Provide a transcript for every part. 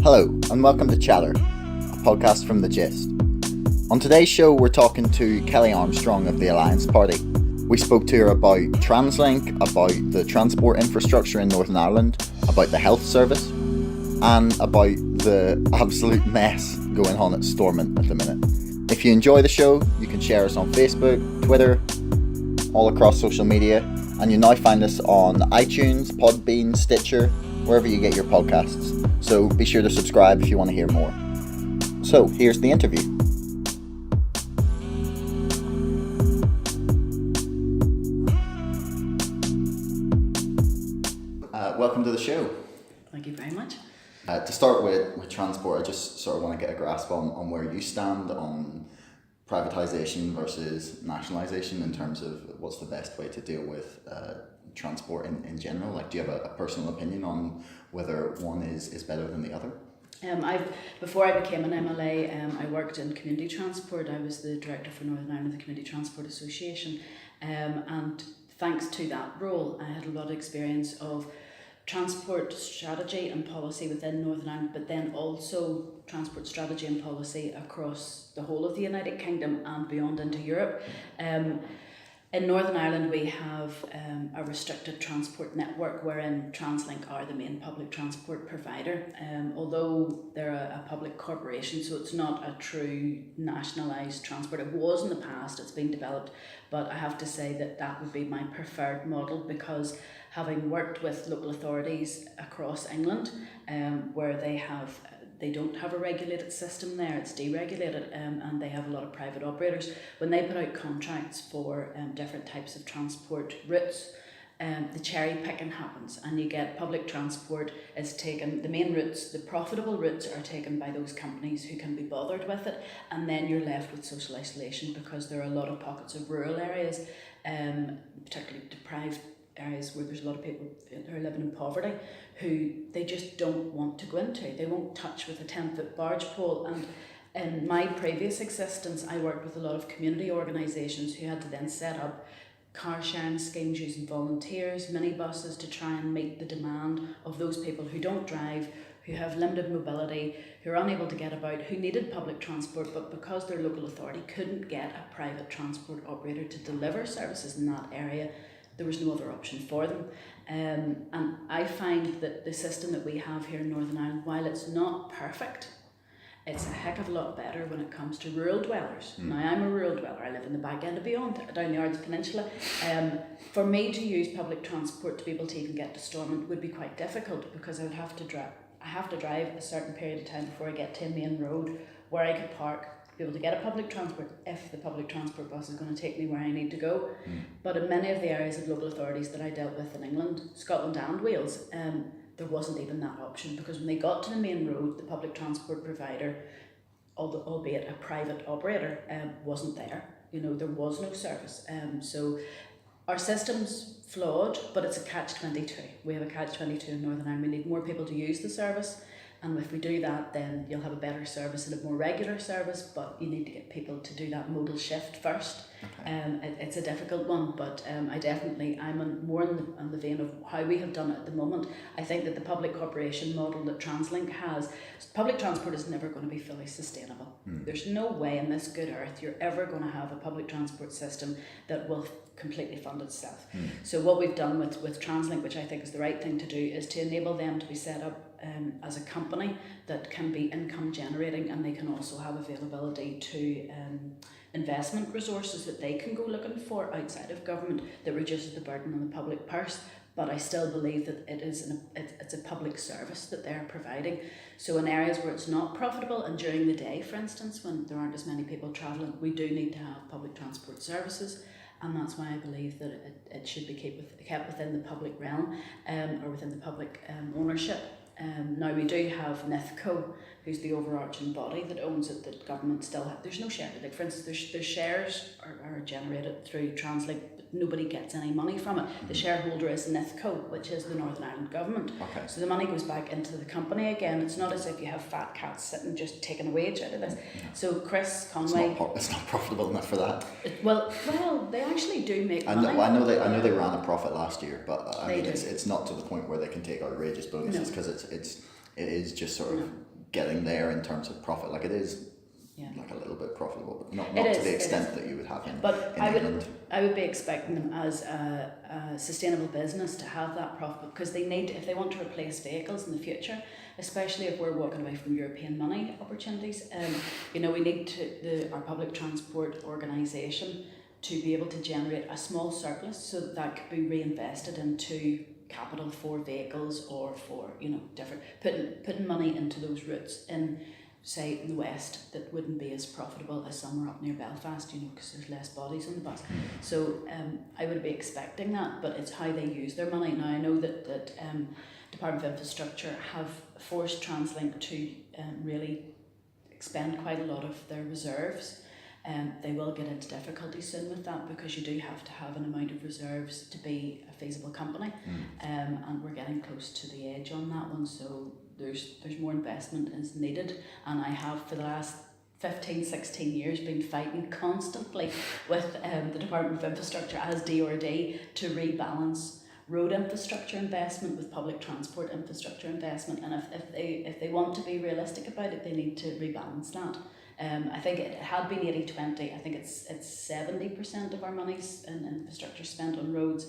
Hello, and welcome to Chatter, a podcast from The Gist. On today's show, we're talking to Kellie Armstrong of the Alliance Party. We spoke to her about TransLink, about the transport infrastructure in Northern Ireland, about the health service, and about the absolute mess going on at Stormont at the minute. If you enjoy the show, you can share us on Facebook, Twitter, all across social media, and you now find us on iTunes, Podbean, Stitcher, wherever you get your podcasts. So be sure to subscribe if you want to hear more. So here's the interview. Welcome to the show. Thank you very much. To start with transport, I just sort of want to get a grasp on where you stand on privatisation versus nationalisation in terms of what's the best way to deal with transport in general. Like, do you have a personal opinion on whether one is better than the other? Before I became an MLA, I worked in community transport. I was the director for Northern Ireland, the Community Transport Association, and thanks to that role, I had a lot of experience of transport strategy and policy within Northern Ireland, but then also transport strategy and policy across the whole of the United Kingdom and beyond into Europe. In Northern Ireland, we have a restricted transport network wherein TransLink are the main public transport provider. Although they're a public corporation, so it's not a true nationalised transport. It was in the past, it's been developed, but I have to say that would be my preferred model, because having worked with local authorities across England, where they don't have a regulated system there, it's deregulated, and they have a lot of private operators. When they put out contracts for different types of transport routes, the cherry picking happens, and you get public transport is taken, the main routes, the profitable routes are taken by those companies who can be bothered with it, and then you're left with social isolation, because there are a lot of pockets of rural areas, particularly deprived areas where there's a lot of people who are living in poverty, who they just don't want to go into. They won't touch with a 10-foot barge pole. And in my previous existence, I worked with a lot of community organisations who had to then set up car sharing schemes using volunteers, minibuses, to try and meet the demand of those people who don't drive, who have limited mobility, who are unable to get about, who needed public transport, but because their local authority couldn't get a private transport operator to deliver services in that area, there was no other option for them. And I find that the system that we have here in Northern Ireland, while it's not perfect, it's a heck of a lot better when it comes to rural dwellers. Now, I'm a rural dweller. I live in the back end of beyond, down the Ards Peninsula. For me to use public transport to be able to even get to Stormont would be quite difficult, because I would have to drive. I have to drive a certain period of time before I get to a main road where I could park, be able to get a public transport if the public transport bus is going to take me where I need to go. But in many of the areas of local authorities that I dealt with in England, Scotland and Wales, there wasn't even that option, because when they got to the main road, the public transport provider, albeit a private operator, wasn't there. You know, there was no service. So our system's flawed, but it's a catch-22. We have a catch-22 in Northern Ireland. We need more people to use the service. And if we do that, then you'll have a better service and a more regular service, but you need to get people to do that modal shift first. Okay. It's a difficult one, but I'm more in the vein of how we have done it at the moment. I think that the public corporation model that TransLink has, public transport is never going to be fully sustainable. There's no way in this good earth you're ever going to have a public transport system that will completely fund itself. So what we've done with TransLink, which I think is the right thing to do, is to enable them to be set up as a company that can be income generating, and they can also have availability to investment resources that they can go looking for outside of government, that reduces the burden on the public purse. But I still believe that it's a public service that they're providing. So in areas where it's not profitable, and during the day, for instance, when there aren't as many people travelling, we do need to have public transport services. And that's why I believe that it should be kept within the public realm, or within the public ownership. Now we do have NITHCO, who's the overarching body that owns it, that government still have. There's no share. Like, for instance, there's shares are generated through TransLink, but nobody gets any money from it. The shareholder is NITHCO, which is the Northern Ireland government. Okay. So the money goes back into the company again. It's not as if you have fat cats sitting just taking a wage out of this. So Chris Conway, it's not profitable enough for that. Well, they actually do make money. I know they ran a profit last year, but I mean it's not to the point where they can take outrageous bonuses, because it is just sort of getting there in terms of profit. Like it is Yeah. like a little bit profitable, but not It to is, the it extent is. that you would have in But England. I would be expecting them as a sustainable business to have that profit, because they need, if they want to replace vehicles in the future, especially if we're walking away from European money opportunities, we need our public transport organisation to be able to generate a small surplus so that could be reinvested into capital for vehicles, or for different putting money into those routes in, say, in the west, that wouldn't be as profitable as somewhere up near Belfast, because there's less bodies on the bus. So I would be expecting that, but it's how they use their money. Now I know that Department of Infrastructure have forced TransLink to really expend quite a lot of their reserves. They will get into difficulty soon with that, because you do have to have an amount of reserves to be a feasible company, and we're getting close to the edge on that one. So there's more investment is needed, and I have for the last 15, 16 years been fighting constantly with the Department of Infrastructure as DRD to rebalance road infrastructure investment with public transport infrastructure investment, and if they want to be realistic about it, they need to rebalance that. I think it had been 80-20. I think it's 70% of our money's in infrastructure spent on roads.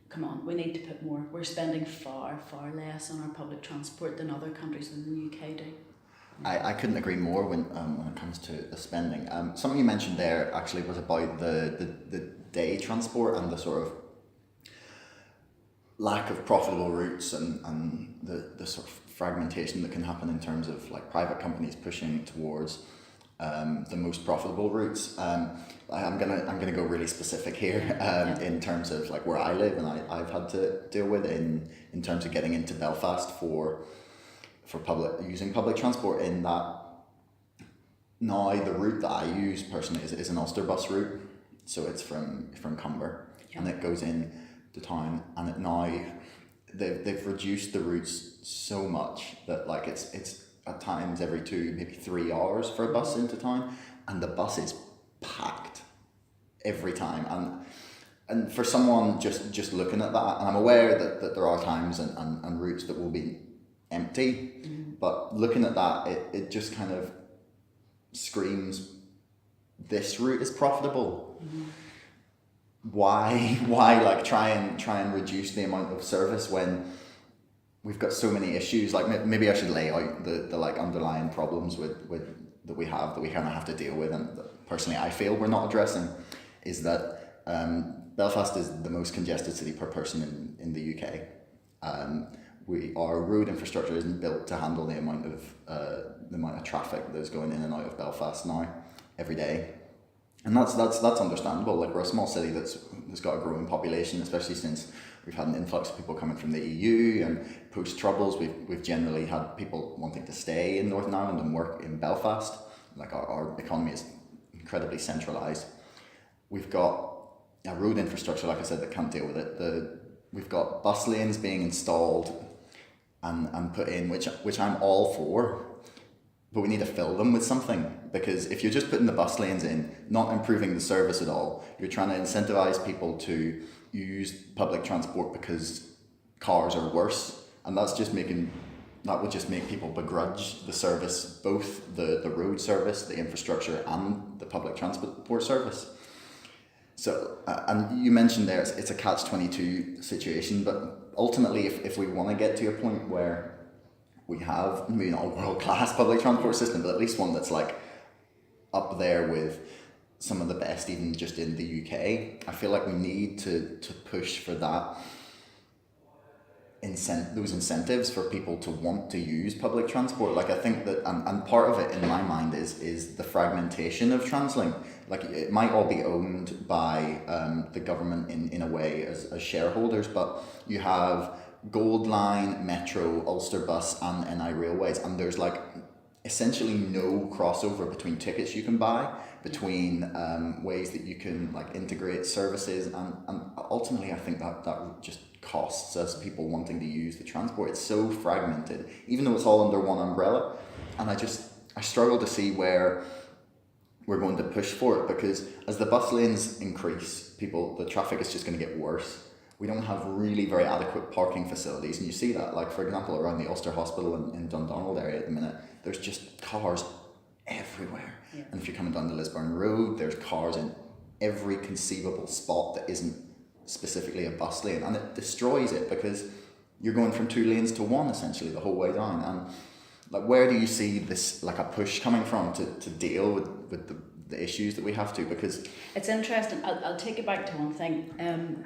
Come on, we need to put more. We're spending far, far less on our public transport than other countries in the UK do. I couldn't agree more when it comes to the spending. Something you mentioned there actually was about the day transport and the sort of lack of profitable routes, and the sort of fragmentation that can happen in terms of like private companies pushing towards the most profitable routes. I'm gonna go really specific here in terms of like where I live, and I've had to deal with in terms of getting into Belfast for using public transport, in that now the route that I use personally is an Ulster bus route, so it's from Cumber, and it goes in to town, and now they've reduced the routes so much that like it's at times every 2, maybe 3 hours for a bus into town, and the bus is packed every time. And for someone just looking at that, and I'm aware that there are times and routes that will be empty, but looking at that, it just kind of screams, this route is profitable. Why like try and reduce the amount of service when we've got so many issues? Like maybe I should lay out the like underlying problems with that we kind of have to deal with, and that personally I feel we're not addressing, is that Belfast is the most congested city per person in the UK. Our road infrastructure isn't built to handle the amount of traffic that's going in and out of Belfast now every day, and that's understandable. Like, we're a small city that's got a growing population, especially since we've had an influx of people coming from the EU, and post Troubles we've generally had people wanting to stay in Northern Ireland and work in Belfast. Like, our economy is incredibly centralised. We've got a road infrastructure, like I said, that can't deal with it. We've got bus lanes being installed and put in, which I'm all for, but we need to fill them with something, because if you're just putting the bus lanes in, not improving the service at all, you're trying to incentivize people to use public transport because cars are worse, and that would just make people begrudge the service, both the road service, the infrastructure, and the public transport service. So, and you mentioned there, it's a catch-22 situation, but ultimately, if we want to get to a point where we have maybe not a world-class public transport system, but at least one that's like up there with some of the best, even just in the UK, I feel like we need to push for that those incentives for people to want to use public transport. Like, I think that, and part of it in my mind is the fragmentation of TransLink. Like, it might all be owned by the government in a way as shareholders, but you have Gold Line, Metro, Ulster Bus, and NI Railways, and there's like essentially no crossover between tickets you can buy, between ways that you can like integrate services, and ultimately I think that just costs us people wanting to use the transport. It's so fragmented, even though it's all under one umbrella, and I struggle to see where we're going to push for it, because as the bus lanes increase, the traffic is just going to get worse, we don't have really very adequate parking facilities, and you see that, like, for example, around the Ulster Hospital in Dundonald area at the minute, there's just cars everywhere. Yeah. And if you're coming down the Lisburn Road, there's cars in every conceivable spot that isn't specifically a bus lane, and it destroys it because you're going from 2 lanes to 1 essentially the whole way down. And like, where do you see this, like, a push coming from to deal with the issues that we have to? Because it's interesting. I'll take it back to one thing.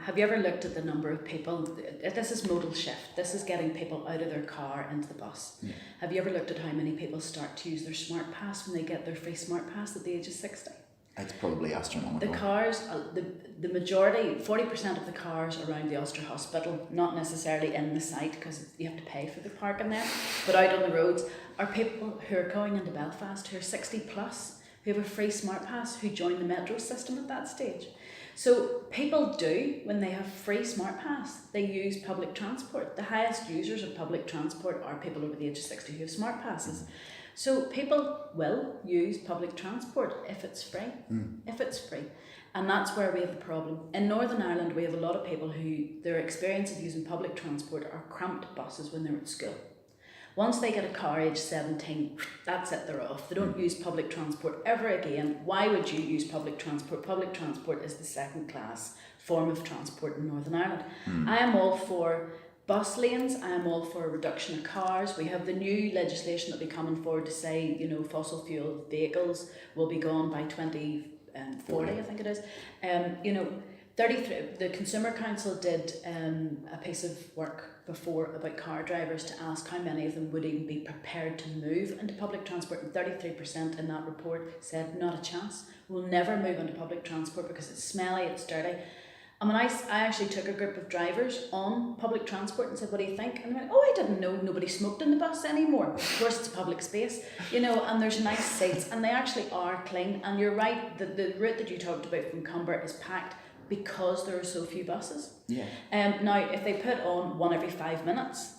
Have you ever looked at the number of people? This is modal shift. This is getting people out of their car into the bus. Yeah. Have you ever looked at how many people start to use their smart pass when they get their free smart pass at the age of 60? it's probably astronomical. The cars, the majority, 40% of the cars around the Ulster Hospital, not necessarily in the site because you have to pay for the parking there, but out on the roads, are people who are going into Belfast who are 60 plus, who have a free smart pass, who join the metro system at that stage. So people do, when they have free smart pass, they use public transport. The highest users of public transport are people over the age of 60 who have smart passes. So people will use public transport if it's free, if it's free. And that's where we have the problem. In Northern Ireland, we have a lot of people who, their experience of using public transport are cramped buses when they're at school. Once they get a car age 17, that's it, they're off. They don't use public transport ever again. Why would you use public transport? Public transport is the second class form of transport in Northern Ireland. I am all for bus lanes. I am all for a reduction of cars. We have the new legislation that will be coming forward to say, you know, fossil fuel vehicles will be gone by 2040, I think it is. You know, 33, the Consumer Council did a piece of work before about car drivers to ask how many of them would even be prepared to move into public transport, and 33% in that report said not a chance. We'll never move into public transport because it's smelly, it's dirty. I mean, I actually took a group of drivers on public transport and said, what do you think? And they went, oh, I didn't know nobody smoked in the bus anymore. Of course, it's a public space, you know, and there's nice seats, and they actually are clean. And you're right, the route that you talked about from Cumber is packed because there are so few buses. Yeah. Now, if they put on one every 5 minutes,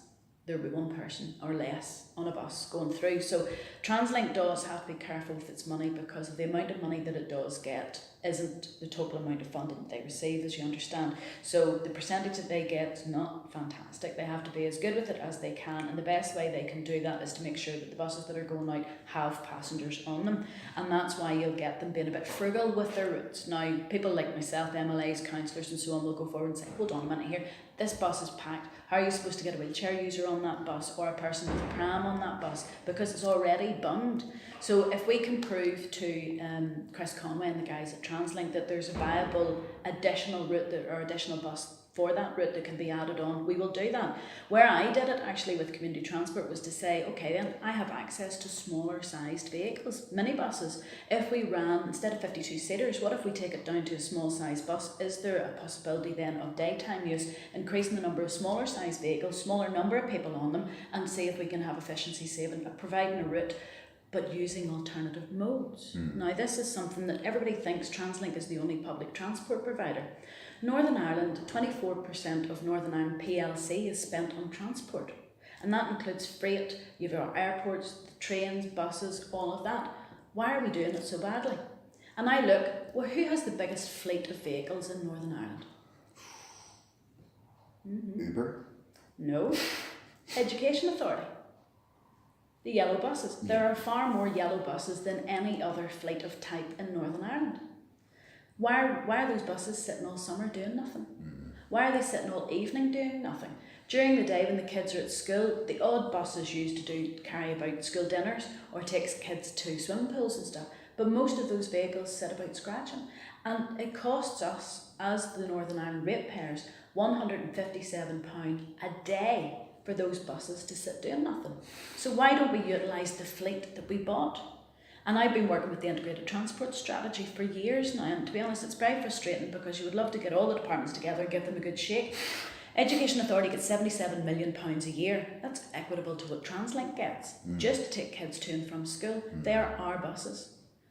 there'll be one person or less on a bus going through. So TransLink does have to be careful with its money because of the amount of money that it does get isn't the total amount of funding that they receive, as you understand. So the percentage that they get is not fantastic. They have to be as good with it as they can, and the best way they can do that is to make sure that the buses that are going out have passengers on them, and that's why you'll get them being a bit frugal with their routes. Now, people like myself, MLAs, councillors and so on will go forward and say, hold on a minute here, this bus is packed. How are you supposed to get a wheelchair user on that bus or a person with a pram on that bus? Because it's already bunged. So if we can prove to Chris Conway and the guys at TransLink that there's a viable additional route or additional bus for that route that can be added on, we will do that. Where I did it actually with community transport was to say, okay, then I have access to smaller sized vehicles, minibuses. If we ran, instead of 52 seaters, what if we take it down to a small size bus? Is there a possibility then of daytime use, increasing the number of smaller sized vehicles, smaller number of people on them, and see if we can have efficiency saving, providing a route but using alternative modes. Now, this is something that everybody thinks TransLink is the only public transport provider. Northern Ireland, 24% of Northern Ireland PLC is spent on transport, and that includes freight. You have our airports, trains, buses, all of that. Why are we doing it so badly? And I look, well, who has the biggest fleet of vehicles in Northern Ireland? Uber? No. Education Authority. The yellow buses. There are far more yellow buses than any other fleet of type in Northern Ireland. Why are those buses sitting all summer doing nothing? Why are they sitting all evening doing nothing? During the day when the kids are at school, the odd bus is used to carry about school dinners or takes kids to swimming pools and stuff. But most of those vehicles sit about scratching. And it costs us, as the Northern Ireland ratepayers, £157 a day for those buses to sit doing nothing. So why don't we utilise the fleet that we bought? And I've been working with the integrated transport strategy for years now, and to be honest, it's very frustrating because you would love to get all the departments together and give them a good shake. Education Authority gets £77 million a year. That's equitable to what TransLink gets, just to take kids to and from school. They are our buses.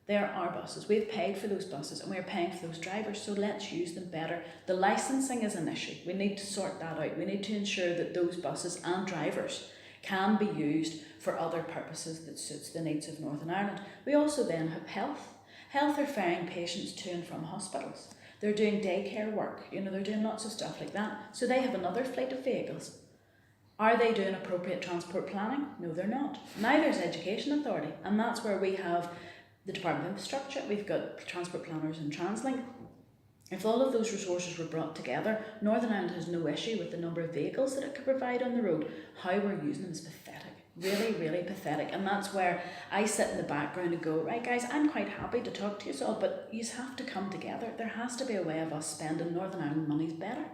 They are our buses. We've paid for those buses and we're paying for those drivers, so let's use them better. The licensing is an issue. We need to sort that out. We need to ensure that those buses and drivers can be used for other purposes that suits the needs of Northern Ireland. We also then have health. Health are ferrying patients to and from hospitals. They're doing daycare work, they're doing lots of stuff like that. So they have another fleet of vehicles. Are they doing appropriate transport planning? No, they're not. Neither is Education Authority, and that's where we have the Department of Infrastructure, we've got transport planners and TransLink. If all of those resources were brought together, Northern Ireland has no issue with the number of vehicles that it could provide on the road. How we're using them is pathetic. Really, really pathetic. And that's where I sit in the background and go, right guys, I'm quite happy to talk to you all, but you have to come together. There has to be a way of us spending Northern Ireland monies better.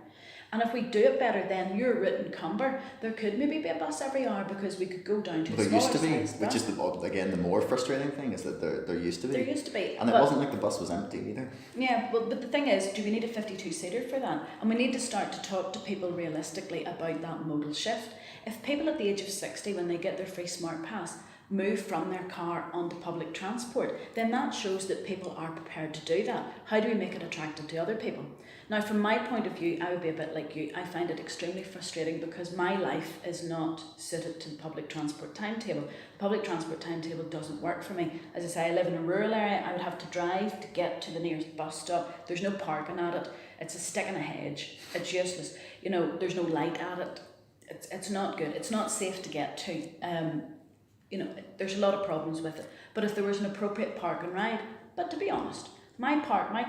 And if we do it better, then your route in Cumber, there could maybe be a bus every hour because we could go down to a smaller size bus. There used to be, which is again the more frustrating thing is that there used to be. There used to be. And it wasn't like the bus was empty either. Yeah, but the thing is, do we need a 52-seater for that? And we need to start to talk to people realistically about that modal shift. If people at the age of 60, when they get their free smart pass, move from their car onto public transport, then that shows that people are prepared to do that. How do we make it attractive to other people? Now, from my point of view, I would be a bit like you. I find it extremely frustrating because my life is not suited to the public transport timetable. The public transport timetable doesn't work for me. As I say, I live in a rural area. I would have to drive to get to the nearest bus stop. There's no parking at it. It's a stick in a hedge. It's useless. There's no light at it. It's not good. It's not safe to get to. There's a lot of problems with it. But if there was an appropriate park and ride, but to be honest, my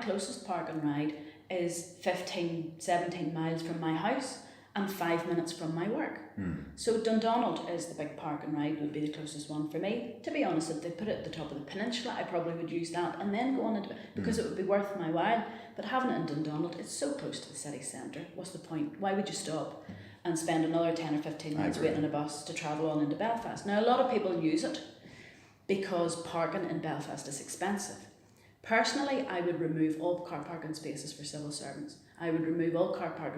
closest park and ride is 15, 17 miles from my house and 5 minutes from my work. So Dundonald is the big park and ride, would be the closest one for me. To be honest, if they put it at the top of the peninsula, I probably would use that and then go on into it because it would be worth my while. But having it in Dundonald, it's so close to the city centre. What's the point? Why would you stop and spend another 10 or 15 minutes waiting on a bus to travel on into Belfast? Now, a lot of people use it because parking in Belfast is expensive. Personally, I would remove all car parking spaces for civil servants. I would remove all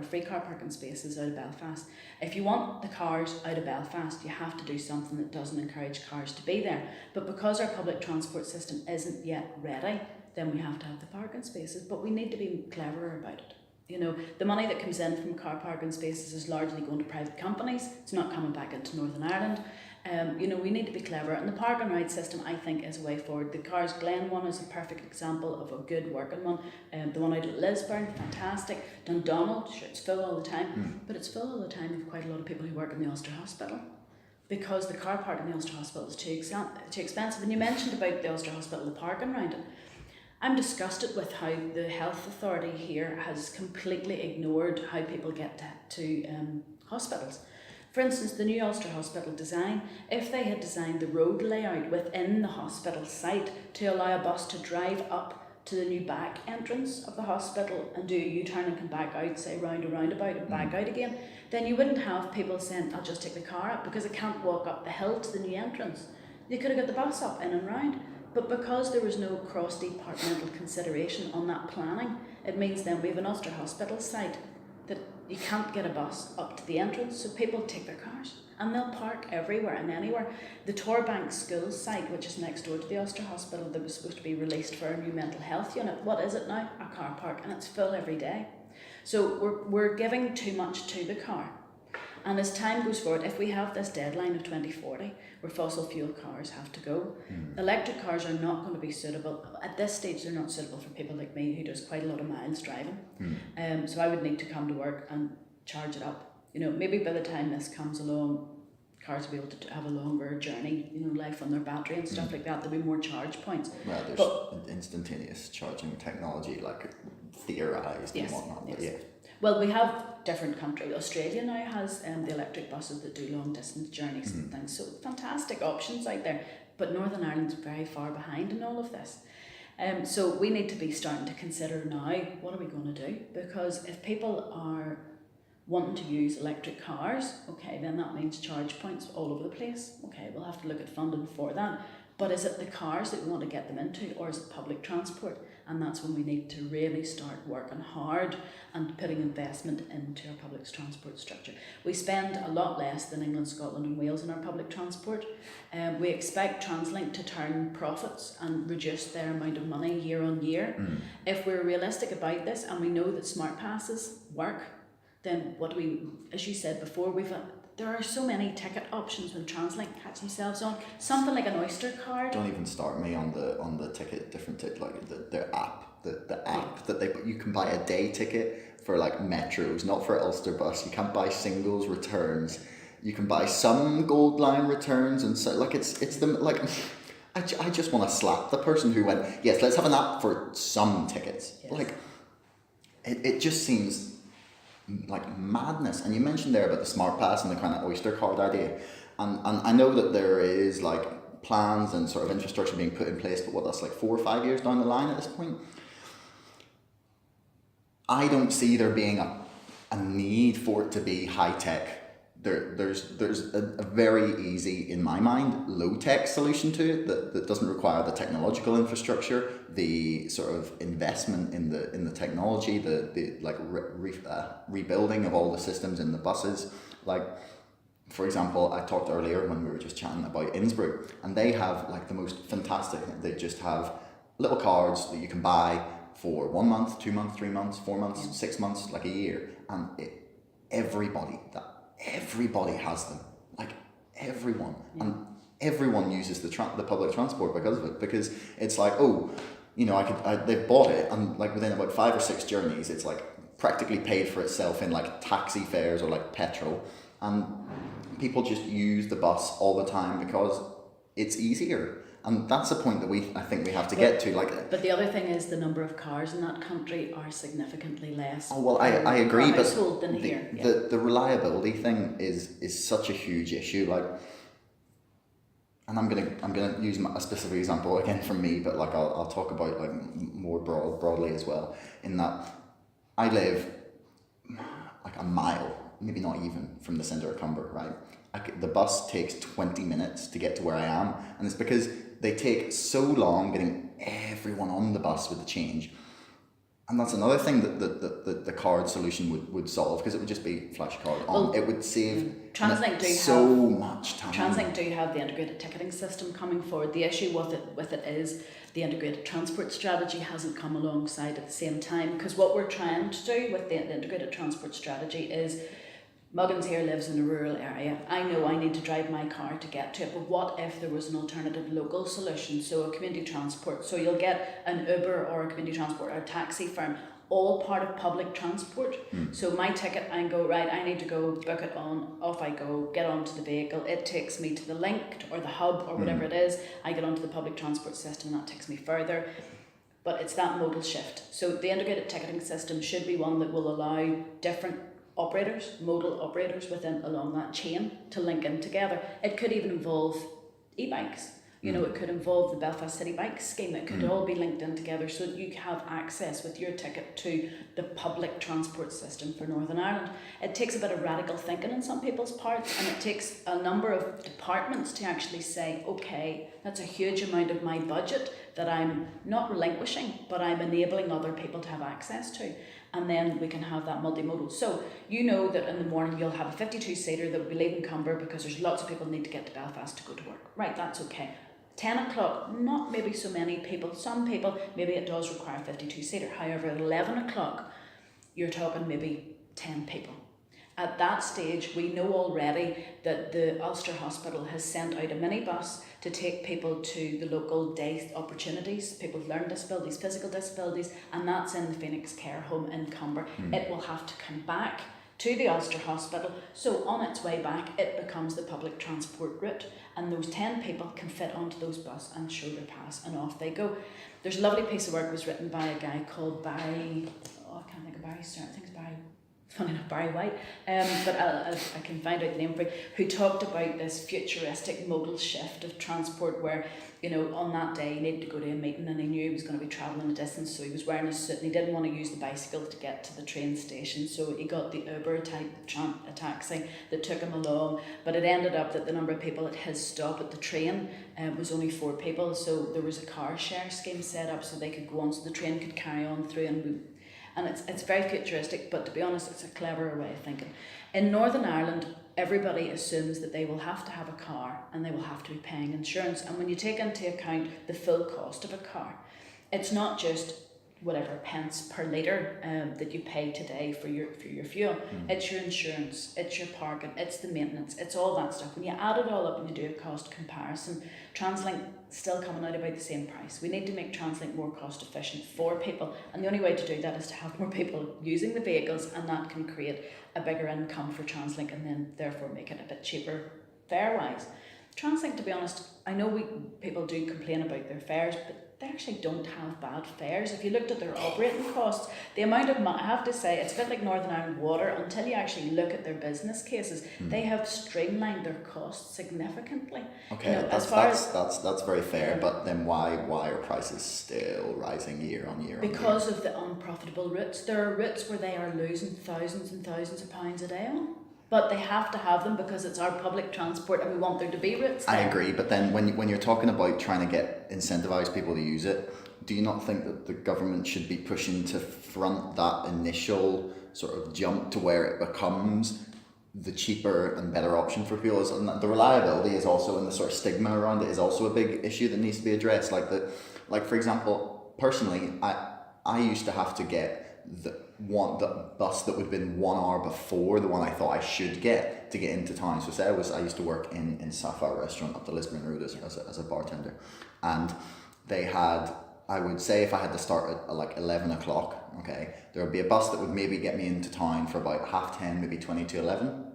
free car parking spaces out of Belfast. If you want the cars out of Belfast, you have to do something that doesn't encourage cars to be there. But because our public transport system isn't yet ready, then we have to have the parking spaces. But we need to be cleverer about it. The money that comes in from car parking spaces is largely going to private companies. It's not coming back into Northern Ireland. We need to be clever, and the park and ride system, I think, is a way forward. The Cars Glen one is a perfect example of a good working one. The one out at Lisburn, fantastic. Dundonald, sure, it's full all the time, but it's full all the time with quite a lot of people who work in the Ulster Hospital because the car park in the Ulster Hospital is too expensive. And you mentioned about the Ulster Hospital, the parking around it. I'm disgusted with how the health authority here has completely ignored how people get to hospitals. For instance, the new Ulster Hospital design, if they had designed the road layout within the hospital site to allow a bus to drive up to the new back entrance of the hospital and do a U-turn and come back out, say round a roundabout and back out again, then you wouldn't have people saying, I'll just take the car up because I can't walk up the hill to the new entrance. You could have got the bus up in and round. But because there was no cross-departmental consideration on that planning, it means then we have an Ulster Hospital site that you can't get a bus up to the entrance, so people take their cars and they'll park everywhere and anywhere. The Torbank School site, which is next door to the Ulster Hospital, that was supposed to be released for a new mental health unit, what is it now? A car park, and it's full every day. So we're giving too much to the car. And as time goes forward, if we have this deadline of 2040, where fossil fuel cars have to go, electric cars are not going to be suitable. At this stage, they're not suitable for people like me who does quite a lot of miles driving. So I would need to come to work and charge it up. Maybe by the time this comes along, cars will be able to have a longer journey, life on their battery and stuff like that. There'll be more charge points. Well, there's instantaneous charging technology, like theorised and whatnot. Yes. But yeah. Well, we have different countries. Australia now has the electric buses that do long distance journeys and things. So fantastic options out there. But Northern Ireland's very far behind in all of this. So we need to be starting to consider now, what are we going to do? Because if people are wanting to use electric cars, okay, then that means charge points all over the place. Okay, we'll have to look at funding for that. But is it the cars that we want to get them into, or is it public transport? And that's when we need to really start working hard and putting investment into our public transport structure. We spend a lot less than England, Scotland and Wales in our public transport. We expect TransLink to turn profits and reduce their amount of money year on year. If we're realistic about this and we know that smart passes work, then what do we, as you said before, there are so many ticket options when TransLink catch themselves on. Something like an Oyster card. Don't even start me on the ticket, different ticket, like their app. the app that you can buy a day ticket for like metros, not for Ulster Bus. You can't buy singles returns. You can buy some Gold Line returns, and so like it's the like. I just want to slap the person who went, yes, let's have an app for some tickets. Yes. Like, it just seems like madness. And you mentioned there about the Smart Pass and the kind of Oyster card idea. And I know that there is like plans and sort of infrastructure being put in place, but that's like 4 or 5 years down the line at this point. I don't see there being a need for it to be high tech. There's a very easy, in my mind, low tech solution to it that doesn't require the technological infrastructure, the sort of investment in the technology, the like rebuilding of all the systems in the buses. Like, for example, I talked earlier when we were just chatting about Innsbruck, and they have like the most fantastic. They just have little cards that you can buy for 1 month, 2 months, 3 months, 4 months, 6 months, like a year, and everybody has them, like everyone, and everyone uses the public transport because of it, because it's like, oh, you know, they've bought it, and like within about 5 or 6 journeys, it's like practically paid for itself in like taxi fares or like petrol, and people just use the bus all the time because it's easier. And that's a point that I think we have to get to. Like, but the other thing is the number of cars in that country are significantly less. Oh well, I agree, but than here. The reliability thing is such a huge issue. Like, and I'm gonna use a specific example again from me, but like I'll talk about like more broadly as well. In that, I live like a mile, maybe not even, from the centre of Cumber, right? The bus takes 20 minutes to get to where I am, and it's because they take so long getting everyone on the bus with the change. And that's another thing that the card solution would solve, because it would just be flash card on. Well, it would save much time. Translink do have the integrated ticketing system coming forward. The issue with it is the integrated transport strategy hasn't come alongside at the same time, because what we're trying to do with the integrated transport strategy is, Muggins here lives in a rural area. I know I need to drive my car to get to it, but what if there was an alternative local solution? So a community transport. So you'll get an Uber or a community transport or a taxi firm, all part of public transport. So my ticket, I go, right, I need to go book it off I go, get onto the vehicle. It takes me to the link or the hub or whatever it is. I get onto the public transport system, and that takes me further. But it's that modal shift. So the integrated ticketing system should be one that will allow different modal operators along that chain to link in together. It could even involve e-bikes. You know, it could involve the Belfast City Bikes scheme. It could all be linked in together so that you have access with your ticket to the public transport system for Northern Ireland. It takes a bit of radical thinking on some people's parts, and it takes a number of departments to actually say, okay, that's a huge amount of my budget that I'm not relinquishing, but I'm enabling other people to have access to. And then we can have that multimodal. So you know that in the morning you'll have a 52-seater that will be leaving Cumber because there's lots of people who need to get to Belfast to go to work. Right, that's okay. 10 o'clock, not maybe so many people. Some people, maybe it does require a 52-seater. However, at 11 o'clock, you're talking maybe 10 people. At that stage, we know already that the Ulster Hospital has sent out a minibus to take people to the local day opportunities, people with learning disabilities, physical disabilities, and that's in the Phoenix Care Home in Cumber. It will have to come back to the Ulster Hospital, so on its way back, it becomes the public transport route, and those 10 people can fit onto those buses and show their pass, and off they go. There's a lovely piece of work that was written by a guy called Barry, I can't think of Barry's surname, I think it's Barry, funny enough, Barry White, but I can find out the name for it, who talked about this futuristic modal shift of transport where, you know, on that day he needed to go to a meeting and he knew he was going to be travelling a distance, so he was wearing a suit and he didn't want to use the bicycle to get to the train station, so he got the Uber type a taxi that took him along, but it ended up that the number of people at his stop at the train was only 4 people, so there was a car share scheme set up so they could go on, so the train could carry on through, and it's very futuristic, but to be honest, it's a cleverer way of thinking. In Northern Ireland, everybody assumes that they will have to have a car and they will have to be paying insurance. And when you take into account the full cost of a car, it's not just whatever pence per litre that you pay today for your fuel. It's your insurance, it's your parking, it's the maintenance, it's all that stuff. When you add it all up and you do a cost comparison, TransLink still coming out about the same price. We need to make TransLink more cost efficient for people, and the only way to do that is to have more people using the vehicles, and that can create a bigger income for TransLink and then therefore make it a bit cheaper fare wise. TransLink, to be honest, I know people do complain about their fares, but they actually don't have bad fares. If you looked at their operating costs, the amount of I have to say, it's a bit like Northern Ireland Water. Until you actually look at their business cases, they have streamlined their costs significantly. Okay, that's very fair. But then why are prices still rising year on year? Because of the unprofitable routes. There are routes where they are losing thousands and thousands of pounds a day on. But they have to have them because it's our public transport and we want there to be routes there. I agree, but then when you're talking about trying to incentivise people to use it, do you not think that the government should be pushing to front that initial sort of jump to where it becomes the cheaper and better option for people? And the reliability is also, and the sort of stigma around it is also a big issue that needs to be addressed. Like for example, personally, I used to have to get the bus that would have been 1 hour before the one I thought I should get to get into town. So say I used to work in Sapphire restaurant up the Lisbon Road as a bartender, and they had, I would say, if I had to start at like 11 o'clock, okay, there would be a bus that would maybe get me into town for about 10:30, maybe 20 to 11.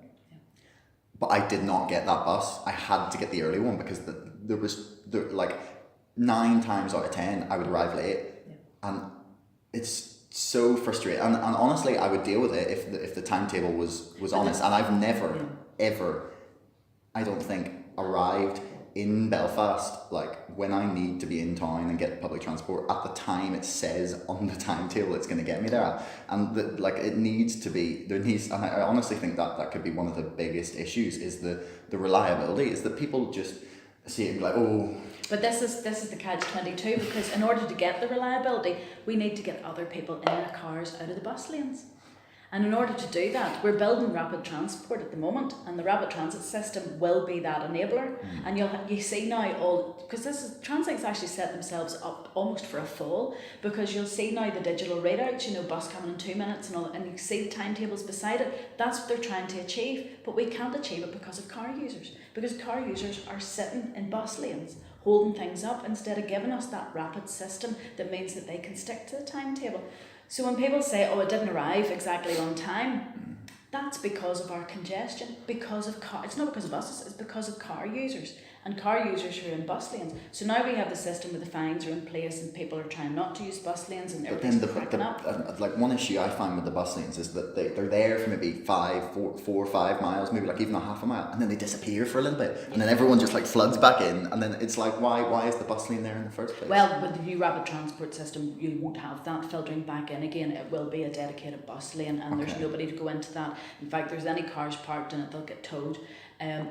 But I did not get that bus. I had to get the early one because there was 9 times out of 10 I would arrive late, and it's so frustrating. And honestly, I would deal with it if the timetable was honest. And I've never ever, I don't think, arrived in Belfast when I need to be in town and get public transport at the time it says on the timetable it's going to get me there. And it needs to be, and I honestly think that could be one of the biggest issues, is the reliability, is that people just see it and be like, oh. But this is the catch-22, because in order to get the reliability, we need to get other people in their cars out of the bus lanes. And in order to do that, we're building rapid transport at the moment, and the rapid transit system will be that enabler. And you see now because TransLink's actually set themselves up almost for a fall, because you'll see now the digital readouts, bus coming in 2 minutes and you see the timetables beside it. That's what they're trying to achieve, but we can't achieve it because of car users. Because car users are sitting in bus lanes, holding things up, instead of giving us that rapid system that means that they can stick to the timetable. So when people say, oh, it didn't arrive exactly on time, that's because of our congestion, because of it's not because of buses, it's because of car users, and car users who are in bus lanes. So now we have the system where the fines are in place and people are trying not to use bus lanes, and everything's cracking up. One issue I find with the bus lanes is that they're there for maybe 4 or 5 miles, maybe even a half a mile, and then they disappear for a little bit, and then everyone just floods back in, and then it's why is the bus lane there in the first place? Well, with the new rapid transport system, you won't have that filtering back in again. It will be a dedicated bus lane, and there's nobody to go into that. In fact, there's any cars parked in it, they'll get towed.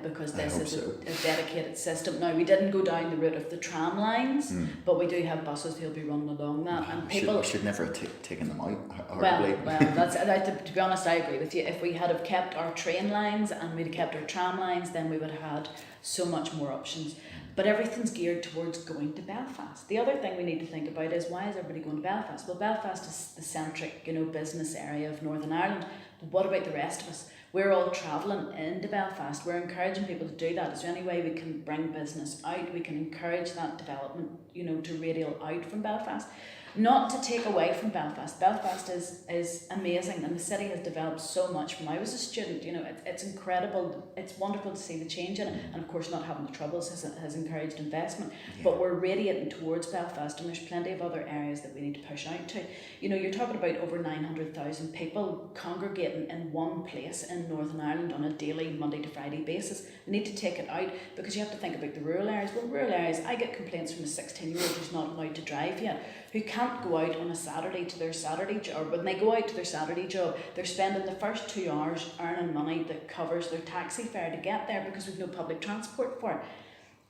Because this is a dedicated system. Now, we didn't go down the route of the tram lines, but we do have buses who'll be running along that. And people should never have taken them out. Well, that's to be honest, I agree with you. If we had have kept our train lines and we'd have kept our tram lines, then we would have had so much more options. But everything's geared towards going to Belfast. The other thing we need to think about is, why is everybody going to Belfast? Well, Belfast is the centric, business area of Northern Ireland. But what about the rest of us? We're all travelling into Belfast. We're encouraging people to do that. Is there any way we can bring business out? We can encourage that development, to radial out from Belfast. Not to take away from Belfast. Belfast is amazing, and the city has developed so much. When I was a student, it's incredible. It's wonderful to see the change in it, and of course not having the troubles has encouraged investment. Yeah. But we're radiating towards Belfast, and there's plenty of other areas that we need to push out to. You're talking about over 900,000 people congregating in one place in Northern Ireland on a daily Monday to Friday basis. We need to take it out, because you have to think about the rural areas. Well, rural areas, I get complaints from a 16-year-old who's not allowed to drive yet, who can't go out on a Saturday to their Saturday job. When they go out to their Saturday job, they're spending the first 2 hours earning money that covers their taxi fare to get there, because we've no public transport for it.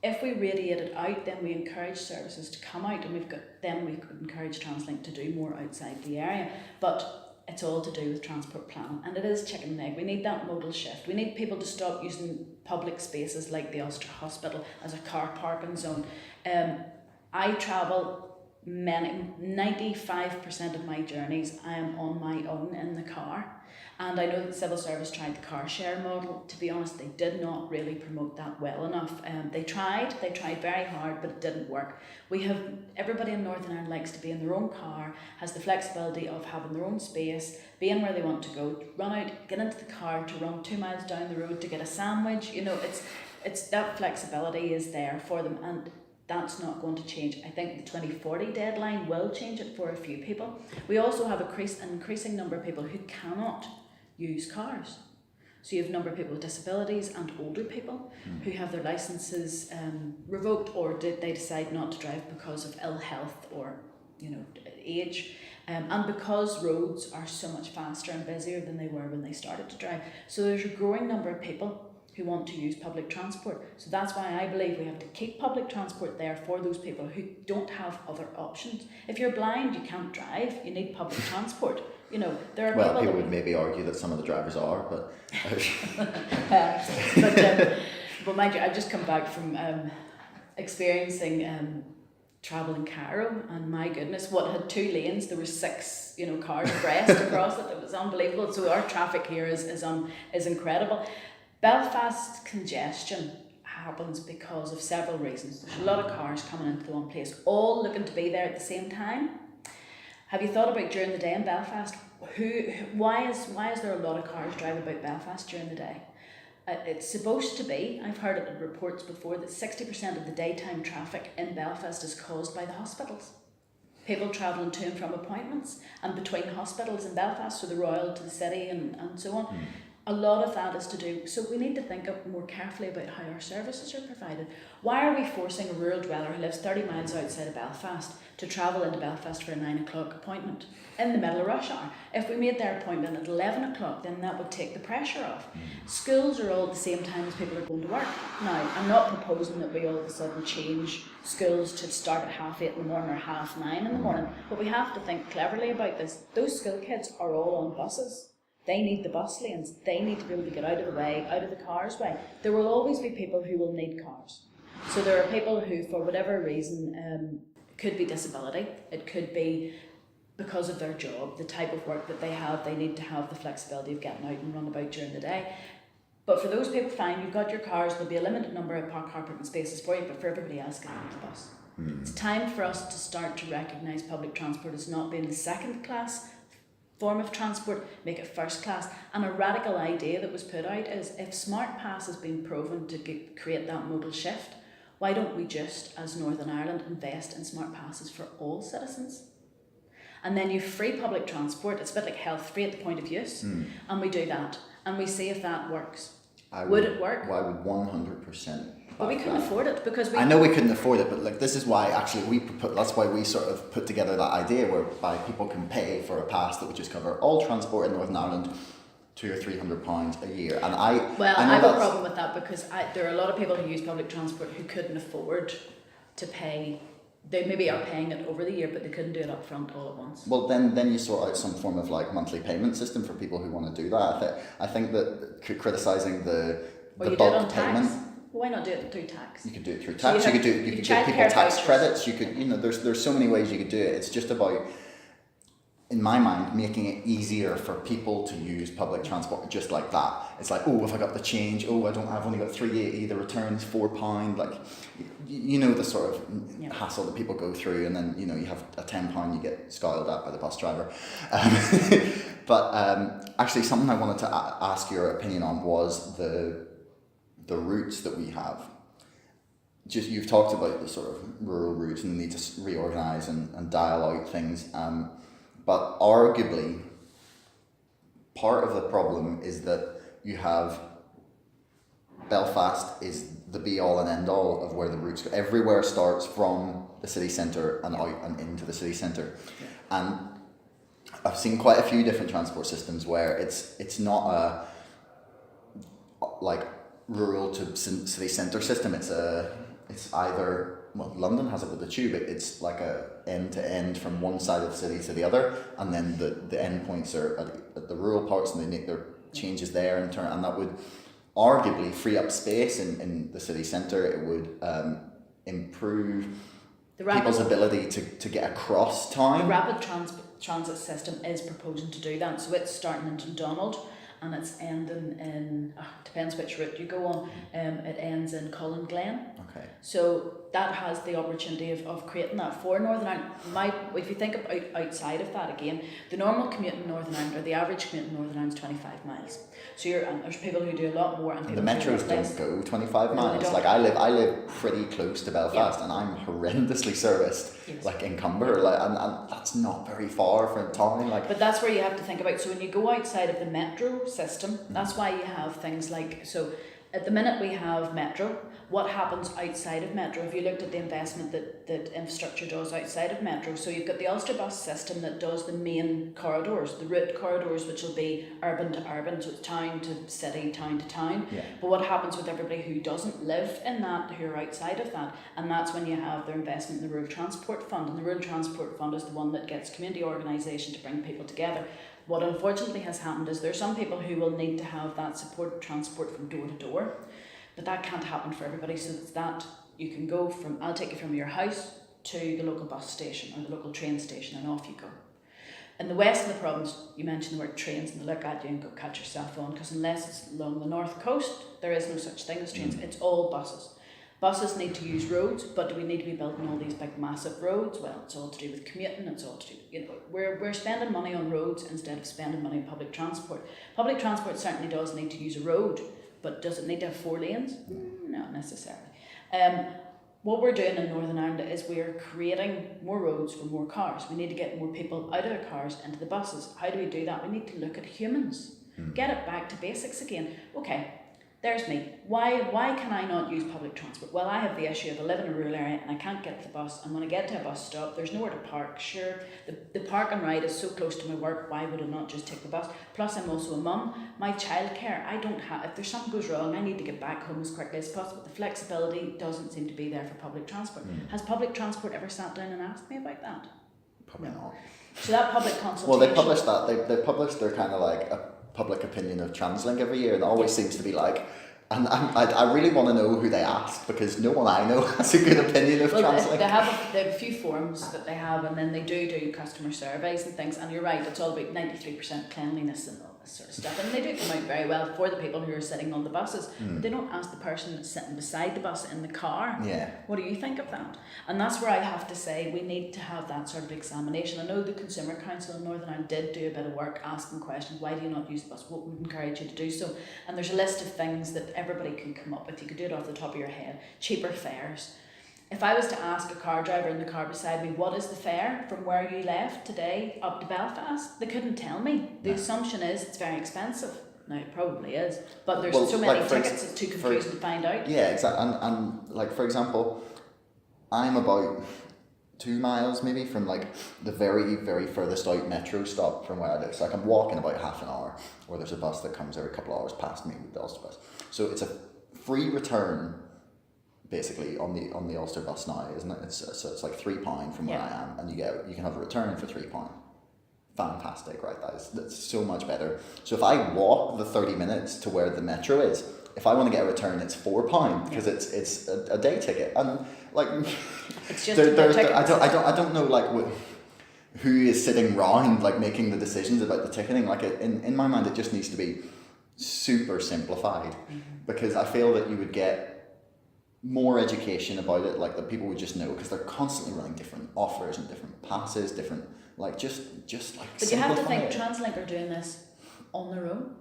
If we radiate it out, then we encourage services to come out, and we could encourage TransLink to do more outside the area. But it's all to do with transport planning, and it is chicken and egg. We need that modal shift. We need people to stop using public spaces like the Ulster Hospital as a car parking zone. I travel 95% of my journeys I am on my own in the car. And I know that the civil service tried the car share model. To be honest, they did not really promote that well enough. They tried very hard, but it didn't work. Everybody in Northern Ireland likes to be in their own car, has the flexibility of having their own space, being where they want to go, run out, get into the car to run 2 miles down the road to get a sandwich. It's that flexibility is there for them, and that's not going to change. I think the 2040 deadline will change it for a few people. We also have an increasing number of people who cannot use cars. So you have a number of people with disabilities and older people who have their licences revoked, or they decide not to drive because of ill health or age. And because roads are so much faster and busier than they were when they started to drive. So there's a growing number of people who want to use public transport. So that's why I believe we have to keep public transport there for those people who don't have other options. If you're blind, you can't drive, you need public transport. There are people would maybe argue that some of the drivers are, but but mind you, I've just come back from experiencing travel in Cairo, and my goodness, what had 2 lanes, there were 6 cars abreast across it. It was unbelievable. So our traffic here is incredible. Belfast congestion happens because of several reasons. There's a lot of cars coming into the one place, all looking to be there at the same time. Have you thought about during the day in Belfast? Why is there a lot of cars driving about Belfast during the day? It's supposed to be, I've heard it in reports before, that 60% of the daytime traffic in Belfast is caused by the hospitals. People travelling to and from appointments and between hospitals in Belfast, so the Royal to the city and so on. A lot of that is to do, so we need to think more carefully about how our services are provided. Why are we forcing a rural dweller who lives 30 miles outside of Belfast to travel into Belfast for a 9 o'clock appointment in the middle of rush hour? If we made their appointment at 11 o'clock, then that would take the pressure off. Schools are all at the same time as people are going to work. Now, I'm not proposing that we all of a sudden change schools to start at 8:30 in the morning or 9:30 in the morning, but we have to think cleverly about this. Those school kids are all on buses. They need the bus lanes. They need to be able to get out of the way, out of the car's way. There will always be people who will need cars. So there are people who, for whatever reason, it could be disability, it could be because of their job, the type of work that they have, they need to have the flexibility of getting out and run about during the day. But for those people, fine, you've got your cars, there'll be a limited number of car parking spaces for you, but for everybody else, get on the bus. It's time for us to start to recognise public transport as not being the second class form of transport, make it first class. And a radical idea that was put out is, if Smart Pass has been proven to create that modal shift, why don't we just, as Northern Ireland, invest in Smart Passes for all citizens? And then you free public transport, it's a bit like health, free at the point of use, and we do that, and we see if that works. Would it work? Well, I would 100%. But we couldn't afford it because I know we couldn't afford it, but this is why actually that's why we sort of put together that idea whereby people can pay for a pass that would just cover all transport in Northern Ireland, £200 or £300 a year. And I have a problem with that because there are a lot of people who use public transport who couldn't afford to pay. They maybe are paying it over the year, but they couldn't do it up front all at once. Well, then you sort out some form of monthly payment system for people who want to do that. I think that criticising the bulk payment. Why not do it through tax? You could do it through tax. So you could give people tax credits. You could, there's so many ways you could do it. It's just about, in my mind, making it easier for people to use public transport just like that. It's like, oh, if I got the change, I've only got £3.80, the return's £4, the sort of hassle that people go through, and then, you have a £10, you get scowled at by the bus driver. But actually something I wanted to ask your opinion on was the routes that we have. Just, you've talked about the sort of rural routes and the need to reorganise and dial out things. But arguably, part of the problem is that you have Belfast is the be-all and end-all of where the routes go. Everywhere starts from the city centre and out and into the city centre. Yeah. And I've seen quite a few different transport systems where it's not a rural to city centre system. It's either, London has it with the tube. It's like a end to end from one side of the city to the other, and then the end points are at the rural parts, and they make their changes there and that would arguably free up space in the city centre. It would improve people's ability to get across town. The rapid transit system is proposing to do that. So it's starting in Dundonald and it's ending in, depends which route you go on, it ends in Cullen Glen. Okay. So that has the opportunity of creating that for Northern Ireland. If you think about outside of that again, the normal commute in Northern Ireland, or the average commute in Northern Ireland is 25 miles. So and there's people who do a lot more, and people the metros don't go 25 miles. Like I live pretty close to Belfast, and I'm horrendously serviced. Yes. Like in Cumber, and that's not very far from town. Like, but that's where you have to think about. So when you go outside of the metro system, that's why you have things like, so at the minute we have metro. What happens outside of metro? If you looked at the investment that infrastructure does outside of metro, so you've got the Ulster bus system that does the main corridors, the route corridors, which will be urban to urban, so it's town to city, town to town. Yeah. But what happens with everybody who doesn't live in that, who are outside of that? And that's when you have their investment in the Rural Transport Fund. And the Rural Transport Fund is the one that gets community organisation to bring people together. What unfortunately has happened is there are some people who will need to have that supported transport from door to door. But that can't happen for everybody, so it's that you can go from, I'll take you from your house to the local bus station or the local train station, and off you go. In the west of the province, you mentioned the word trains and they look at you and go catch yourself on, because unless it's along the north coast, there is no such thing as trains, it's all buses. Buses need to use roads, but do we need to be building all these big massive roads? Well, it's all to do with commuting, it's all to do, we're spending money on roads instead of spending money on public transport. Public transport certainly does need to use a road, but does it need to have 4 lanes? Not necessarily. What we're doing in Northern Ireland is we are creating more roads for more cars. We need to get more people out of their cars into the buses. How do we do that? We need to look at humans. Get it back to basics again. Okay, there's me. Why can I not use public transport? Well, I have the issue of I live in a rural area and I can't get to the bus. And when I get to a bus stop, there's nowhere to park. Sure, the park and ride is so close to my work, why would I not just take the bus? Plus, I'm also a mum. My childcare, I don't have, if there's something goes wrong, I need to get back home as quickly as possible. The flexibility doesn't seem to be there for public transport. Has public transport ever sat down and asked me about that? Probably not. So that public consultation... Well, they publish that. They publish their kind of like a public opinion of TransLink every year, and it always seems to be like, and I really want to know who they ask, because no one I know has a good opinion of TransLink. They have a few forums that they have, and then they do customer surveys and things, and you're right, it's all about 93% cleanliness and all this sort of stuff, and they do come out very well for the people who are sitting on the buses, but they don't ask the person that's sitting beside the bus in the car, what do you think of that? And that's where I have to say we need to have that sort of examination. I know the Consumer Council in Northern Ireland did do a bit of work asking questions, why do you not use the bus, what would encourage you to do so? And there's a list of things that everybody can come up with. You could do it off the top of your head. Cheaper fares. If I was to ask a car driver in the car beside me, what is the fare from where you left today up to Belfast? They couldn't tell me. The assumption is it's very expensive. Now, it probably is, but there's so many tickets, it's too confusing to find out. Yeah, exactly. And like, for example, I'm about 2 miles maybe from like the very, very furthest out metro stop from where I live. So like I'm walking about half an hour, or there's a bus that comes every couple of hours past me, the Ulster bus. So it's a free return basically on the Ulster bus now, isn't it? So it's like £3 from where I am, and you can have a return for £3. Fantastic, right? That's so much better. So if I walk the 30 minutes to where the metro is, if I want to get a return, it's £4 because it's a day ticket, and like it's just I don't know like who is sitting round like making the decisions about the ticketing. Like in my mind, it just needs to be super simplified, because I feel that you would get more education about it, like that people would just know, because they're constantly running different offers and different passes, different like just like. But you have to think TransLink are doing this on their own.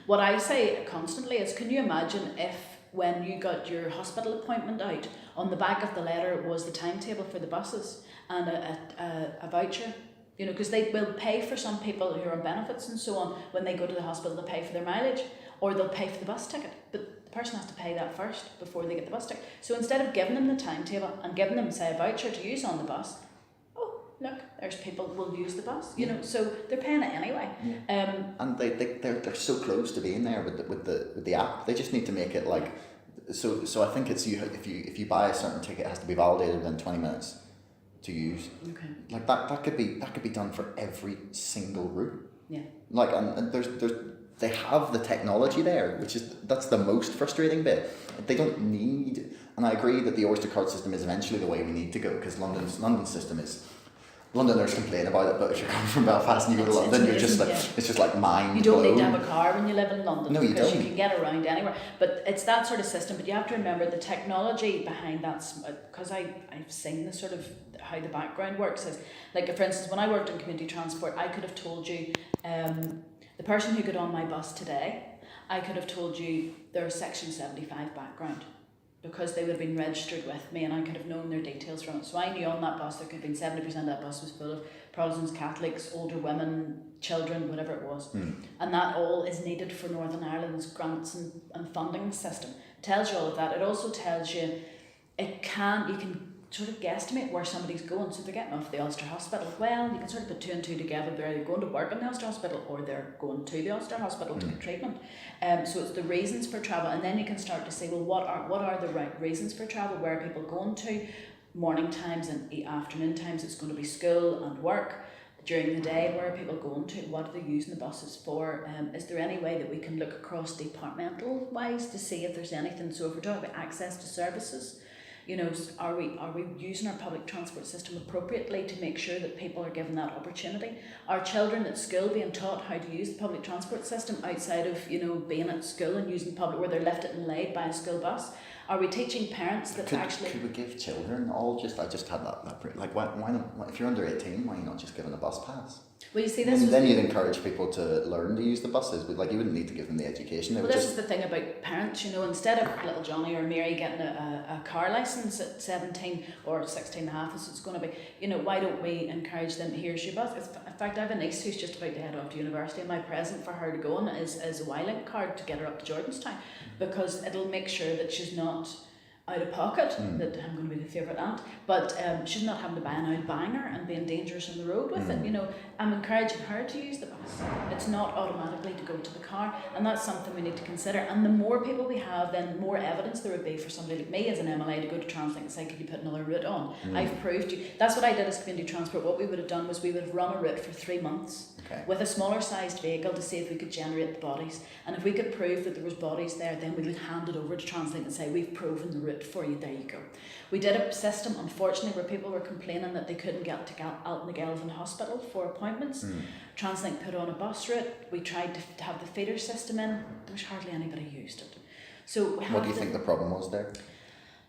What I say constantly is, can you imagine if when you got your hospital appointment out, on the back of the letter was the timetable for the buses and a voucher? You know, because they will pay for some people who are on benefits and so on, when they go to the hospital, they'll pay for their mileage, or they'll pay for the bus ticket. But the person has to pay that first before they get the bus ticket. So instead of giving them the timetable and giving them, say, a voucher to use on the bus, oh, look, there's people who will use the bus, you know, so they're paying it anyway. And they're so close to being there with the app. They just need to make it like, so I think it's if you buy a certain ticket, it has to be validated within 20 minutes to use. Okay. Like that could be done for every single route. Yeah. Like and there's they have the technology there, that's the most frustrating bit. They don't need And I agree that the Oyster card system is eventually the way we need to go, because London's system is. Londoners complain about it, but if you're coming from Belfast and you go to London, you're just like, it's just like mind You don't blown. need to have a car when you live in London, No, you because don't. you can get around anywhere. But it's that sort of system. But you have to remember the technology behind that, because I've seen the sort of how the background works. Is like, for instance, when I worked in community transport, I could have told you the person who got on my bus today, I could have told you their Section 75 background, because they would have been registered with me and I could have known their details from it. So I knew on that bus there could have been 70% of that bus was full of Protestants, Catholics, older women, children, whatever it was. And that all is needed for Northern Ireland's grants and funding system. It tells you all of that. It also tells you you can sort of guesstimate where somebody's going. So if they're getting off the Ulster Hospital, well, you can sort of put two and two together. They're either going to work in the Ulster Hospital or they're going to the Ulster Hospital to get treatment. So it's the reasons for travel, and then you can start to say, well, what are the right reasons for travel? Where are people going to? Morning times and afternoon times, it's going to be school and work. During the day, where are people going to? What are they using the buses for? Is there any way that we can look across departmental wise to see if there's anything? So if we're talking about access to services, you know, are we using our public transport system appropriately to make sure that people are given that opportunity? Are children at school being taught how to use the public transport system outside of, you know, being at school and using public, where they're lifted and laid by a school bus? Are we teaching parents that could we give children all just? I just had that like, why not? If you're under 18, why not just give them a bus pass? Well, you see, then you'd encourage people to learn to use the buses, but like, you wouldn't need to give them the education. Well, this is the thing about parents, you know, instead of little Johnny or Mary getting a car licence at 17 or 16 and a half, as it's going to be, you know, why don't we encourage them, here's your bus? In fact, I have a niece who's just about to head off to university, and my present for her to go on is a Y-Link card to get her up to Jordanstown, because it'll make sure that she's not out of pocket, that I'm going to be the favourite aunt, but she's not having to buy an old banger and being dangerous on the road with it. You know, I'm encouraging her to use the bus. It's not automatically to go to the car, and that's something we need to consider. And the more people we have, then more evidence there would be for somebody like me as an MLA to go to Translink and say, could you put another route on? I've proved you. That's what I did as community transport. What we would have done was we would have run a route for 3 months with a smaller sized vehicle to see if we could generate the bodies. And if we could prove that there was bodies there, then we would hand it over to Translink and say, we've proven the route for you, there you go. We did a system, unfortunately, where people were complaining that they couldn't get to Alton Galvin Hospital for appointments. Translink put on a bus route. We tried to have the feeder system in. There was hardly anybody who used it. So what do you think the problem was there?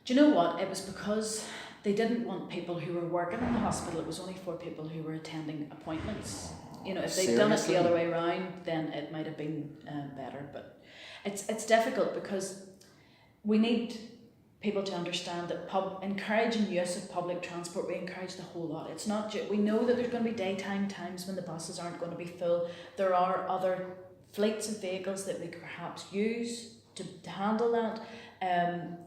Do you know what? It was because they didn't want people who were working in the hospital. It was only for people who were attending appointments. You know, if they'd done it the other way around, then it might have been better. But it's difficult, because we need people to understand that encouraging use of public transport, we encourage the whole lot. It's not we know that there's going to be daytime times when the buses aren't going to be full. There are other fleets of vehicles that we could perhaps use to handle that.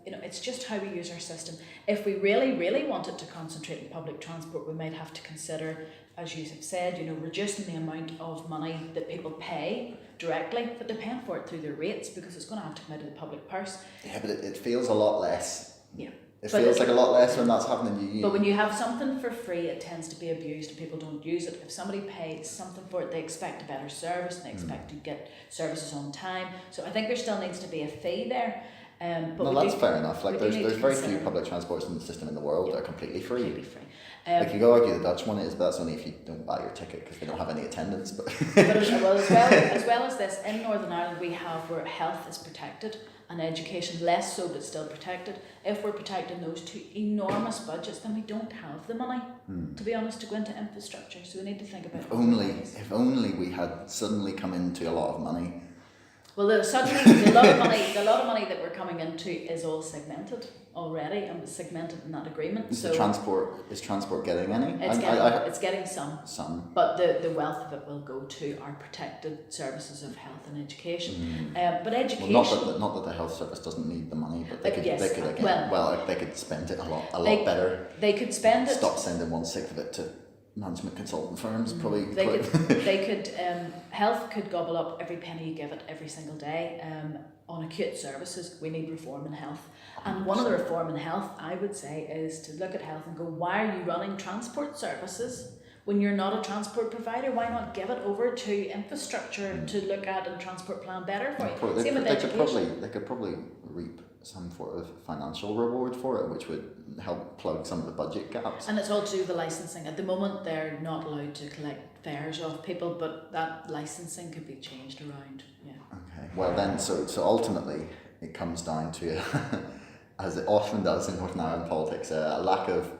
You know, it's just how we use our system. If we really wanted to concentrate on public transport, we might have to consider, as you have said, you know, reducing the amount of money that people pay directly, but they're paying for it through their rates, because it's going to have to come out of the public purse. Yeah, but it feels a lot less. Yeah. It feels like a lot less when that's happening. But when you have something for free, it tends to be abused and people don't use it. If somebody pays something for it, they expect a better service and they expect to get services on time. So I think there still needs to be a fee there. But no, that's fair enough. Like, there's very few public transports in the system in the world that are completely free. Like, you go argue the Dutch one is, but that's only if you don't buy your ticket, because they don't have any attendance. But as well as this, in Northern Ireland we have where health is protected and education less so, but still protected. If we're protecting those two enormous budgets, then we don't have the money, to be honest, to go into infrastructure. So we need to think about if only we had suddenly come into a lot of money. Well, the lot of money that we're coming into is all segmented already, and was segmented in that agreement. Is transport getting any? It's getting some. Some. But the wealth of it will go to our protected services of health and education. But education. Well, not that the health service doesn't need the money, but they could spend it a lot better. They could spend it. Stop sending 1/6 of it to management consultant firms. Probably they could health could gobble up every penny you give it every single day. On acute services, we need reform in health, and one of the reform in health, I would say, is to look at health and go, why are you running transport services when you're not a transport provider? Why not give it over to infrastructure to look at and transport plan better for you? They could probably reap some sort of financial reward for it, which would help plug some of the budget gaps. And it's all to do with the licensing. At the moment, they're not allowed to collect fares off people, but that licensing could be changed around. Yeah. Okay. Well then, so ultimately, it comes down to, as it often does in Northern Ireland politics, a lack of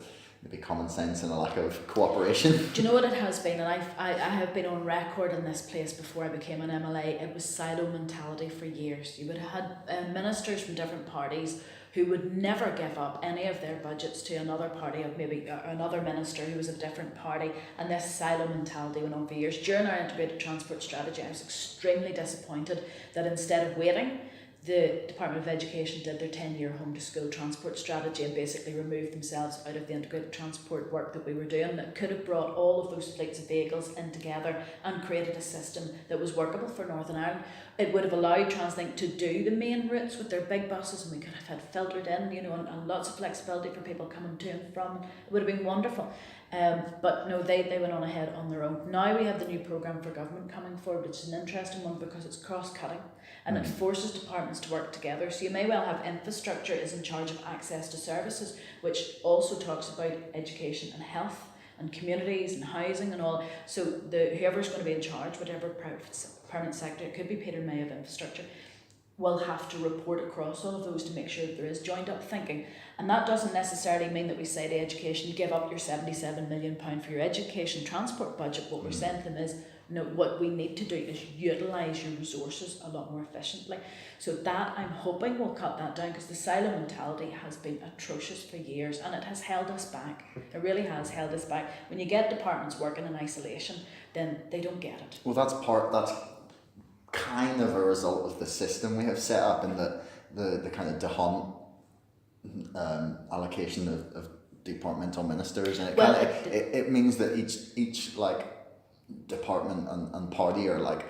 maybe common sense and a lack of cooperation. Do you know what it has been? And I have been on record in this place before I became an MLA. It was silo mentality for years. You would have had ministers from different parties who would never give up any of their budgets to another party, of maybe another minister who was of a different party, and this silo mentality went on for years. During our integrated transport strategy, I was extremely disappointed that instead of waiting, the Department of Education did their 10-year home to school transport strategy and basically removed themselves out of the integrated transport work that we were doing that could have brought all of those fleets of vehicles in together and created a system that was workable for Northern Ireland. It would have allowed TransLink to do the main routes with their big buses, and we could have had filtered in, and lots of flexibility for people coming to and from. It would have been wonderful. But no, they went on ahead on their own. Now we have the new programme for government coming forward, which is an interesting one because it's cross-cutting and it forces departments to work together. So you may well have infrastructure is in charge of access to services, which also talks about education and health and communities and housing and all. So whoever's going to be in charge, whatever permanent sector, it could be Peter May of infrastructure, will have to report across all of those to make sure that there is joined up thinking. And that doesn't necessarily mean that we say to education, give up your £77 million for your education transport budget. What we're saying to them is, no, what we need to do is utilise your resources a lot more efficiently. So that, I'm hoping, will cut that down, because the silo mentality has been atrocious for years and it has held us back. It really has held us back. When you get departments working in isolation, then they don't get it. Well, that's kind of a result of the system we have set up, and the kind of DeHunt allocation of departmental ministers, and it means that each like department and party are like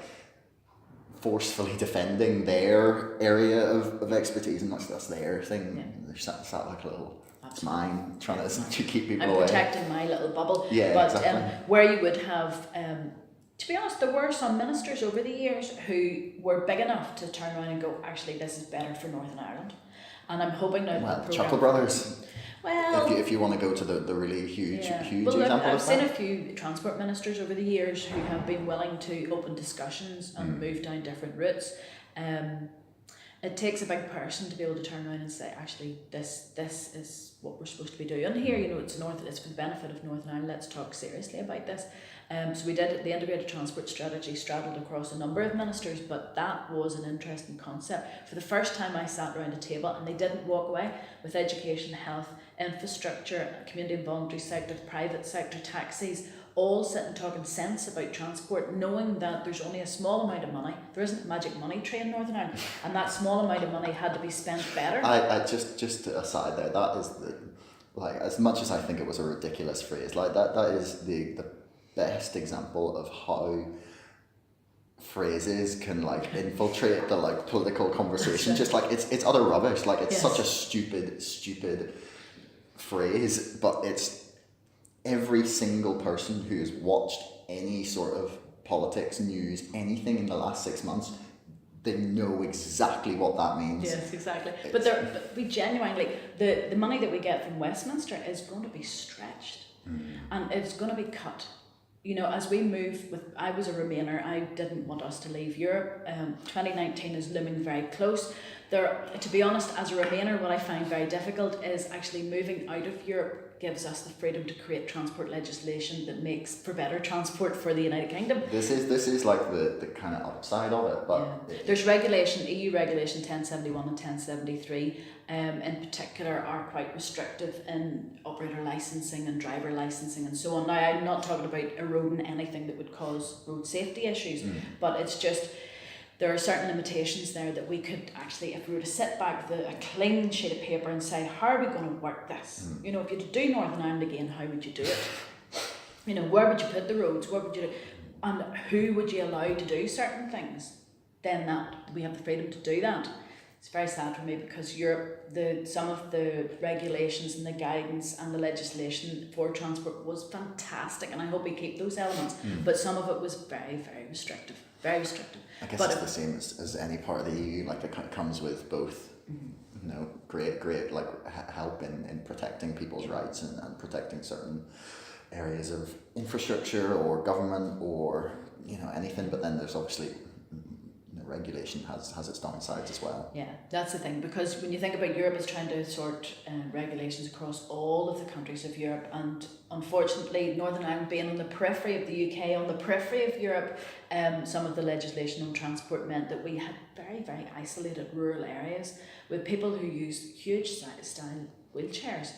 forcefully defending their area of expertise, and that's their thing. Yeah. They're sat like a little, it's mine, trying to essentially keep people away. I'm protecting my little bubble. Yeah, but exactly. Where you would have to be honest, there were some ministers over the years who were big enough to turn around and go, actually, this is better for Northern Ireland. And I'm hoping now that the Chuckle Brothers. Well, if you want to go to the really huge well, example I've of that. seen a few transport ministers over the years who have been willing to open discussions and move down different routes. It takes a big person to be able to turn around and say, actually, this is what we're supposed to be doing here. It's for the benefit of Northern Ireland. Let's talk seriously about this. So we did the integrated transport strategy straddled across a number of ministers, but that was an interesting concept. For the first time, I sat around a table and they didn't walk away with education, health, infrastructure, community and voluntary sector, private sector, taxis, all sitting talking sense about transport, knowing that there's only a small amount of money. There isn't a magic money tree in Northern Ireland, and that small amount of money had to be spent better. I just aside there, that is as much as I think it was a ridiculous phrase, like that is the best example of how phrases can infiltrate the political conversation. Just it's utter rubbish. It's such a stupid phrase, but it's every single person who has watched any sort of politics, news, anything in the last 6 months, they know exactly what that means. Yes, exactly. But we genuinely, the money that we get from Westminster is going to be stretched and it's going to be cut. As we move I was a Remainer, I didn't want us to leave Europe. 2019 is looming very close. To be honest, as a Remainer, what I find very difficult is actually moving out of Europe gives us the freedom to create transport legislation that makes for better transport for the United Kingdom. This is like the kind of upside of it, but there's regulation, EU regulation 1071 and 1073 in particular are quite restrictive in operator licensing and driver licensing and so on. Now, I'm not talking about eroding anything that would cause road safety issues, but it's just there are certain limitations there that we could actually, if we were to sit back with a clean sheet of paper and say, how are we going to work this? If you had to do Northern Ireland again, how would you do it? Where would you put the roads? What would you do? And who would you allow to do certain things? Then we have the freedom to do that. It's very sad for me because Europe, some of the regulations and the guidance and the legislation for transport was fantastic, and I hope we keep those elements. But some of it was very, very restrictive. Very restrictive. I guess it's the same as any part of the EU. It comes with both, great like help in protecting people's rights and protecting certain areas of infrastructure or government or anything. But then there's obviously regulation has its downsides as well. Yeah, that's the thing, because when you think about Europe, it's trying to sort regulations across all of the countries of Europe, and unfortunately Northern Ireland being on the periphery of the UK, on the periphery of Europe, some of the legislation on transport meant that we had very, very isolated rural areas with people who use huge style wheelchairs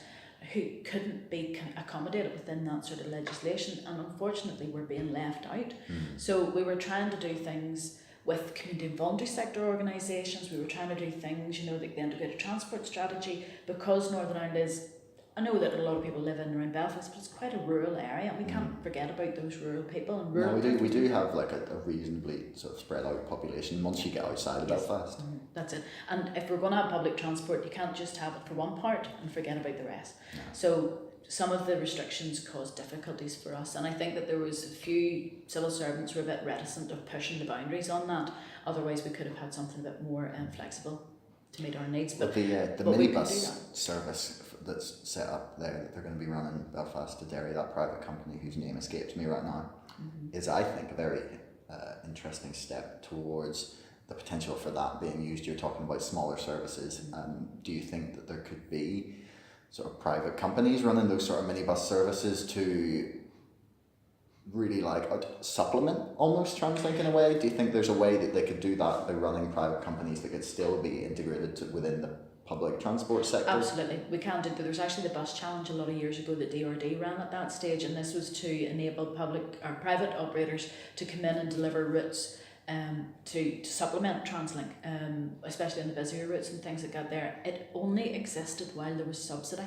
who couldn't be accommodated within that sort of legislation, and unfortunately were being left out. So we were trying to do things with community and voluntary sector organisations. We were trying to do things, like the integrated transport strategy, because Northern Ireland is, I know that a lot of people live in and around Belfast, but it's quite a rural area, and we can't forget about those rural people. And rural we do have like a reasonably sort of spread out population once you get outside of Belfast. That's it. And if we're going to have public transport, you can't just have it for one part and forget about the rest. No. So some of the restrictions caused difficulties for us, and I think that there was a few civil servants who were a bit reticent of pushing the boundaries on that. Otherwise we could have had something a bit more flexible to meet our needs. But the minibus service that's set up there that they're going to be running Belfast to Derry, that private company whose name escapes me right now, is, I think, a very interesting step towards the potential for that being used. You're talking about smaller services. Do you think that there could be sort of private companies running those sort of minibus services to really like supplement almost TransLink in a way? Do you think there's a way that they could do that by running private companies that could still be integrated within the public transport sector? Absolutely, we can do. There was actually the bus challenge a lot of years ago that DRD ran at that stage, and this was to enable public or private operators to come in and deliver routes to supplement TransLink, especially on the busier routes and things like that there. It only existed while there was subsidy,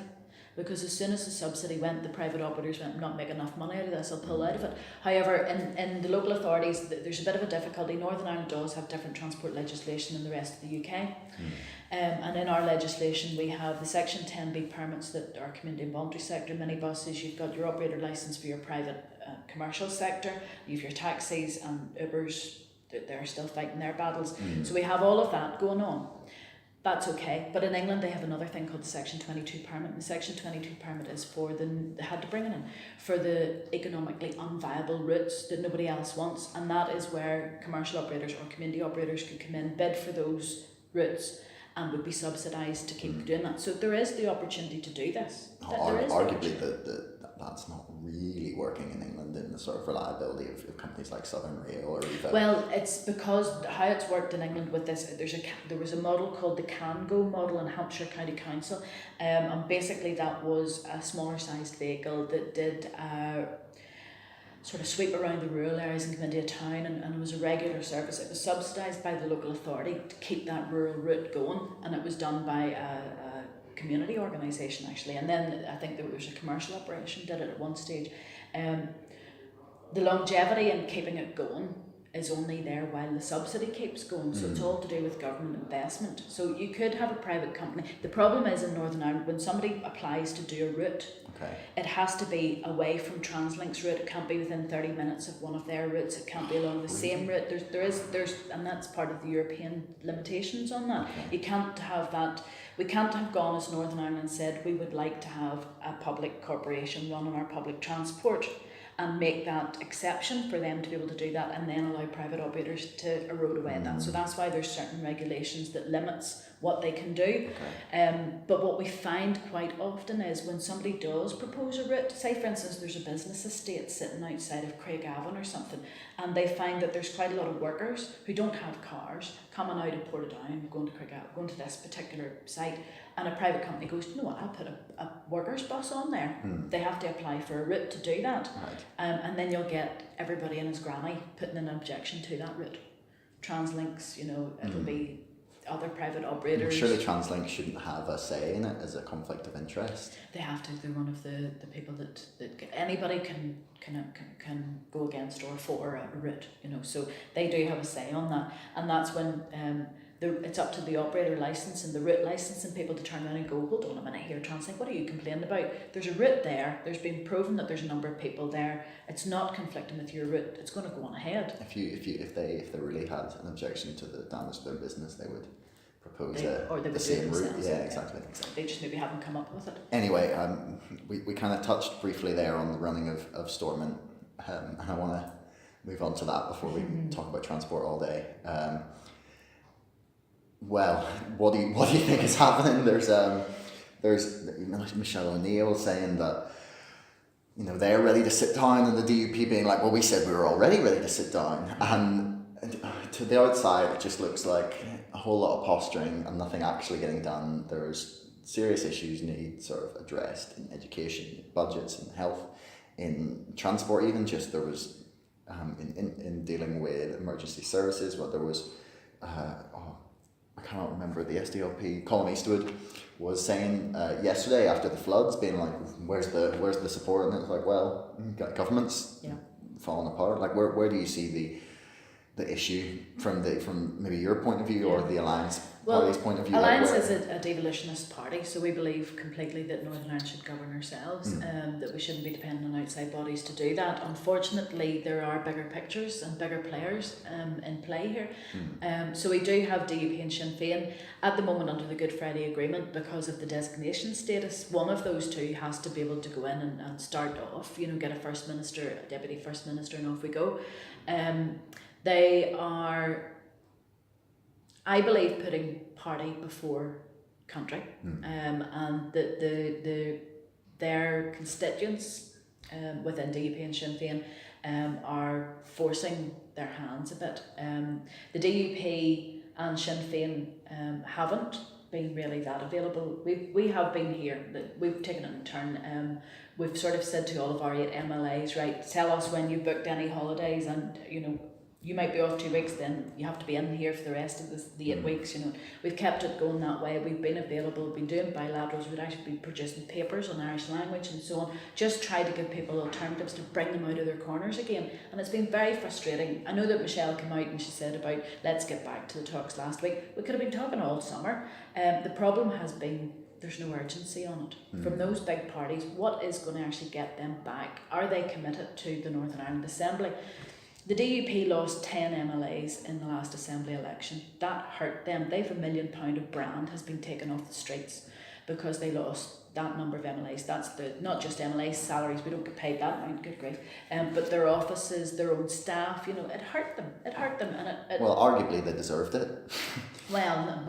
because as soon as the subsidy went, the private operators went, "I'm not making enough money out of this, I'll pull out of it." However, in the local authorities, there's a bit of a difficulty. Northern Ireland does have different transport legislation than the rest of the UK. And in our legislation we have the Section 10B permits that are community and voluntary sector minibuses. You've got your operator licence for your private commercial sector, you've your taxis and Ubers. They're still fighting their battles. So we have all of that going on. That's okay. But in England they have another thing called the Section 22 permit. And the Section 22 permit is for they had to bring it in for the economically unviable routes that nobody else wants. And that is where commercial operators or community operators could come in, bid for those routes, and would be subsidised to keep doing that. So there is the opportunity to do this. Arguably that's not really working in England in the sort of reliability of companies like Southern Rail or even... Well, it's because how it's worked in England with this, there was a model called the Can-Go model in Hampshire County Council, and basically that was a smaller sized vehicle that did sort of sweep around the rural areas and come into a town, and it was a regular service. It was subsidised by the local authority to keep that rural route going, and it was done by a community organisation actually, and then I think there was a commercial operation did it at one stage. The longevity in keeping it going is only there while the subsidy keeps going, so it's all to do with government investment. So you could have a private company. The problem is in Northern Ireland, when somebody applies to do a route, it has to be away from TransLink's route. It can't be within 30 minutes of one of their routes. It can't be along the same route. There's and that's part of the European limitations on that. You can't have that. We can't have gone as Northern Ireland and said we would like to have a public corporation run on our public transport and make that exception for them to be able to do that, and then allow private operators to erode away at that. So that's why there's certain regulations that limits what they can do. But what we find quite often is when somebody does propose a route, say for instance there's a business estate sitting outside of Craigavon or something, and they find that there's quite a lot of workers who don't have cars coming out of Portadown, going to Craigavon, going to this particular site, and a private company goes, "You know what, I'll put a workers bus on there." They have to apply for a route to do that. And then you'll get everybody and his granny putting an objection to that route. TransLink's, it'll be other private operators. Surely TransLink shouldn't have a say in it as a conflict of interest. They have to. They're one of the people that anybody can go against or for a route. So they do have a say on that, and that's when it's up to the operator licence and the route licence and people to turn around and go, "Hold on a minute here, TransLink, what are you complaining about? There's a route there. There's been proven that there's a number of people there. It's not conflicting with your route. It's going to go on ahead." If they really had an objection to the damage to their business, they would propose or they the would do it same route. themselves. Yeah, exactly. They just maybe haven't come up with it. Anyway, we kind of touched briefly there on the running of Stormont, and I want to move on to that before we talk about transport all day. Well, what do you think is happening? There's Michelle O'Neill saying that they're ready to sit down, and the DUP being like, well, we said we were already ready to sit down, and to the outside it just looks like a whole lot of posturing and nothing actually getting done. There's serious issues need sort of addressed in education, budgets, in health, in transport. Even just there was in dealing with emergency services, what there was I cannot remember, the SDLP, Colin Eastwood was saying yesterday after the floods, being like, where's the support? And it's like, well, government's falling apart. Like, where do you see the issue from maybe your point of view or the Alliance Party's point of view? Alliance is a devolutionist party, so we believe completely that Northern Ireland should govern ourselves, that we shouldn't be dependent on outside bodies to do that. Unfortunately, there are bigger pictures and bigger players in play here. So we do have DUP and Sinn Féin at the moment under the Good Friday Agreement. Because of the designation status, one of those two has to be able to go in and start off, get a First Minister, a Deputy First Minister, and off we go. They are, I believe, putting party before country, and their constituents within DUP and Sinn Féin are forcing their hands a bit. The DUP and Sinn Féin haven't been really that available. We have been here. We've taken it in turn. We've sort of said to all of our 8 MLAs, right, tell us when you booked any holidays, and you might be off 2 weeks, then you have to be in here for the rest of the 8 weeks. We've kept it going that way. We've been available, we've been doing bilaterals, we'd actually been producing papers on Irish language and so on, just try to give people alternatives to bring them out of their corners again. And it's been very frustrating. I know that Michelle came out and she said about, let's get back to the talks last week. We could have been talking all summer. The problem has been there's no urgency on it. From those big parties, what is going to actually get them back? Are they committed to the Northern Ireland Assembly? The DUP lost 10 MLAs in the last Assembly election. That hurt them. They've £1 million of brand has been taken off the streets because they lost that number of MLAs. That's not just MLAs, salaries, we don't get paid that amount, good grief. But their offices, their own staff, it hurt them. And it well, arguably they deserved it. Well,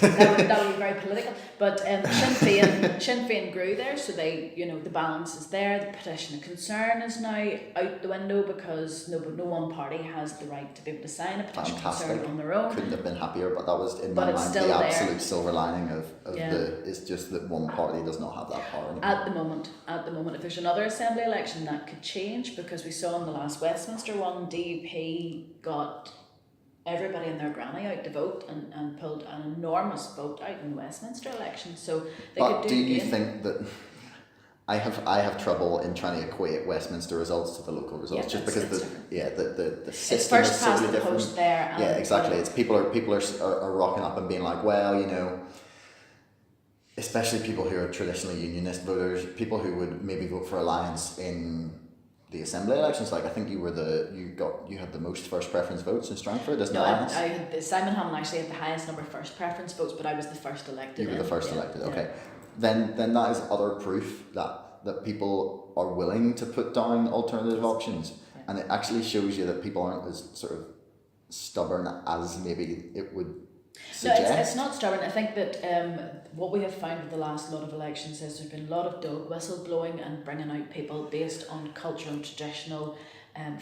that would be very political. But Sinn Féin grew there, so they, the balance is there. The petition of concern is now out the window because no one party has the right to be able to sign a petition of concern on their own. Couldn't have been happier, but that was in my mind the absolute silver lining of it's just that one party does not have that power anymore. At the moment, if there's another Assembly election, that could change, because we saw in the last Westminster one, DUP got everybody and their granny out to vote and pulled an enormous vote out in the Westminster election. So they could do you think that I have trouble in trying to equate Westminster results to the local results, just because the system is so different. There, yeah, exactly. It's people are rocking up and being like, well, especially people who are traditionally unionist voters, people who would maybe vote for Alliance in the Assembly elections. Like, I think you had the most first preference votes in Strangford, isn't it? Simon Hammond actually had the highest number of first preference votes, but I was the first elected. You were the first elected, okay. Then that is other proof that people are willing to put down alternative options, and it actually shows you that people aren't as sort of stubborn as maybe it would suggest. No, it's not stubborn. I think that what we have found with the last lot of elections is there's been a lot of dog whistle blowing and bringing out people based on cultural and traditional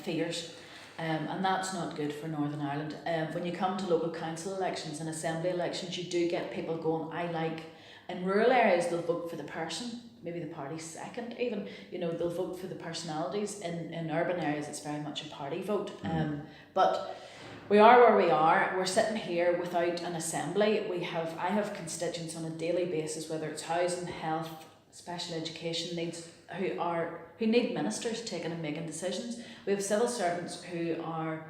fears. And that's not good for Northern Ireland. When you come to local council elections and assembly elections, you do get people going, in rural areas they'll vote for the person, maybe the party second even, they'll vote for the personalities. In urban areas it's very much a party vote. But we are where we are. We're sitting here without an assembly. I have constituents on a daily basis, whether it's housing, health, special education needs, who need ministers taking and making decisions. We have civil servants who are,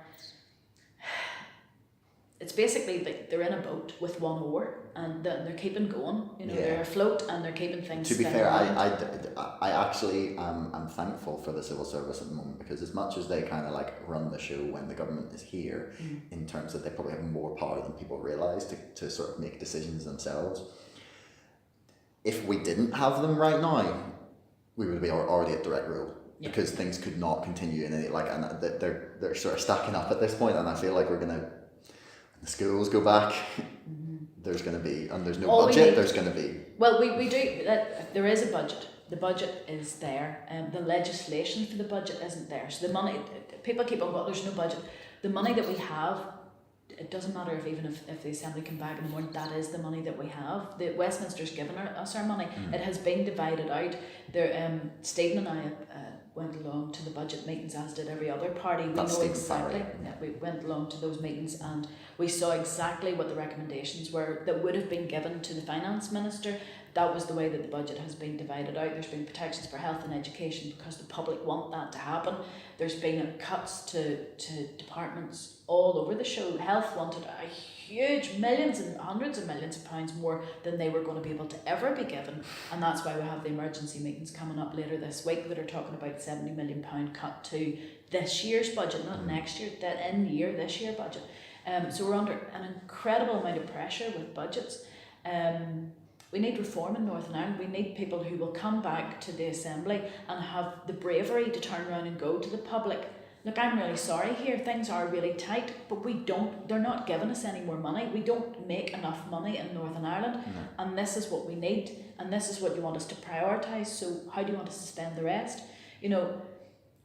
it's basically like they're in a boat with one oar and they're keeping going. You know, Yeah. they're afloat and they're keeping things. To be spinning fair, around. I actually am thankful for the civil service at the moment, because as much as they kind of like run the show when the government is here, in terms that they probably have more power than people realise to sort of make decisions themselves. If we didn't have them right now, we would be already at direct rule. Yeah. Because things could not continue in any, like, and they're sort of stacking up at this point, and I feel like we're gonna, the schools go back, there's going to be, and there's no budget, there's going to be. Well, we do, there is a budget. The budget is there, and the legislation for the budget isn't there. So the money, people keep on going, there's no budget. The money that we have, it doesn't matter if the Assembly come back in the morning, that is the money that we have. The Westminster's given us our money. It has been divided out. There, Stephen and I went along to the budget meetings, as did every other party. We know exactly. We went along to those meetings and we saw exactly what the recommendations were that would have been given to the Finance Minister. That was the way that the budget has been divided out. There's been protections for health and education because the public want that to happen. There's been cuts to departments all over the show. Health wanted a huge millions and hundreds of millions of pounds more than they were going to be able to ever be given, and that's why we have the emergency meetings coming up later this week that are talking about £70 million cut to this year's budget, not next year, this year budget. So we're under an incredible amount of pressure with budgets. We need reform in Northern Ireland. We need people who will come back to the Assembly and have the bravery to turn around and go to the public. Look, I'm really sorry here, things are really tight, but they're not giving us any more money. We don't make enough money in Northern Ireland, and this is what we need, and this is what you want us to prioritise, so how do you want us to spend the rest? You know,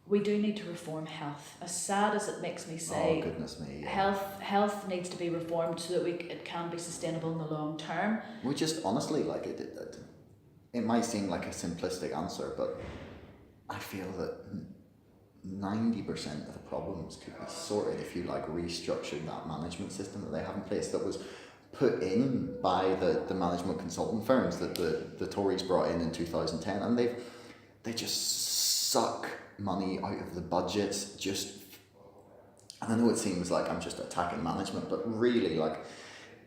we do need to reform health. As sad as it makes me say, oh, goodness me, yeah. health needs to be reformed so that it can be sustainable in the long term. We just, honestly, like, it might seem like a simplistic answer, but I feel that 90% of the problems could be sorted if you like restructured that management system that they have in place, that was put in by the management consultant firms that the Tories brought in 2010, and they just suck money out of the budgets. Just, and I know it seems like I'm just attacking management, but really, like,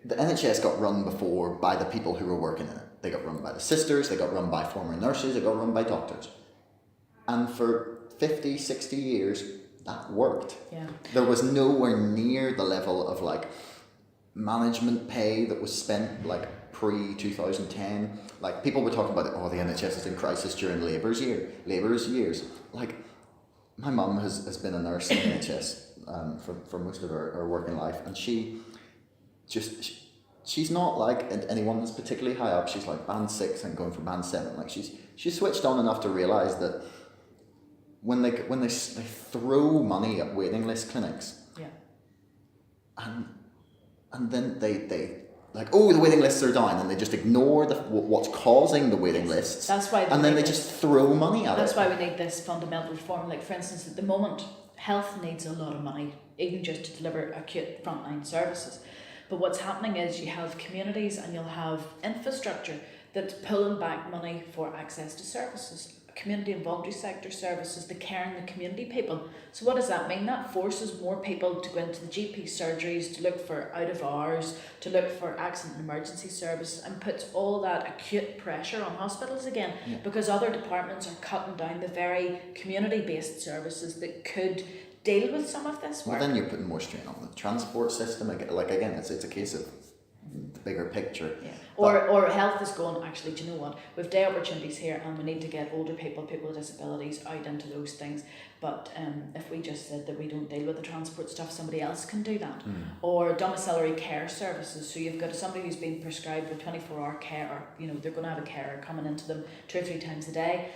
the NHS got run before by the people who were working in it. They got run by the sisters, they got run by former nurses, they got run by doctors, and for 50, 60 years, that worked. Yeah. There was nowhere near the level of like management pay that was spent like pre-2010. Like, people were talking about, the NHS is in crisis during Labour's years. Like, my mum has been a nurse in the NHS for most of her working life, and she's not like anyone that's particularly high up. She's like band 6 and going for band 7. Like, she's switched on enough to realise that when they throw money at waiting list clinics, and then they like, the waiting lists are down, and they just ignore what's causing the waiting lists. That's why. And then they just throw money at it. That's why we need this fundamental reform. Like, for instance, at the moment, health needs a lot of money, even just to deliver acute frontline services. But what's happening is you have communities and you'll have infrastructure that's pulling back money for access to services. Community and voluntary sector services, the care and the community people. So what does that mean? That forces more people to go into the GP surgeries, to look for out of hours, to look for accident and emergency services, and puts all that acute pressure on hospitals again, because other departments are cutting down the very community-based services that could deal with some of this work. Well, then you're putting more strain on the transport system. Like, again, it's a case of the bigger picture. Yeah. Or health is going, actually, do you know what? We've day opportunities here, and we need to get older people with disabilities out into those things. But if we just said that we don't deal with the transport stuff, somebody else can do that. Or domiciliary care services. So you've got somebody who's been prescribed with 24-hour care, or they're going to have a carer coming into them 2 or 3 times a day.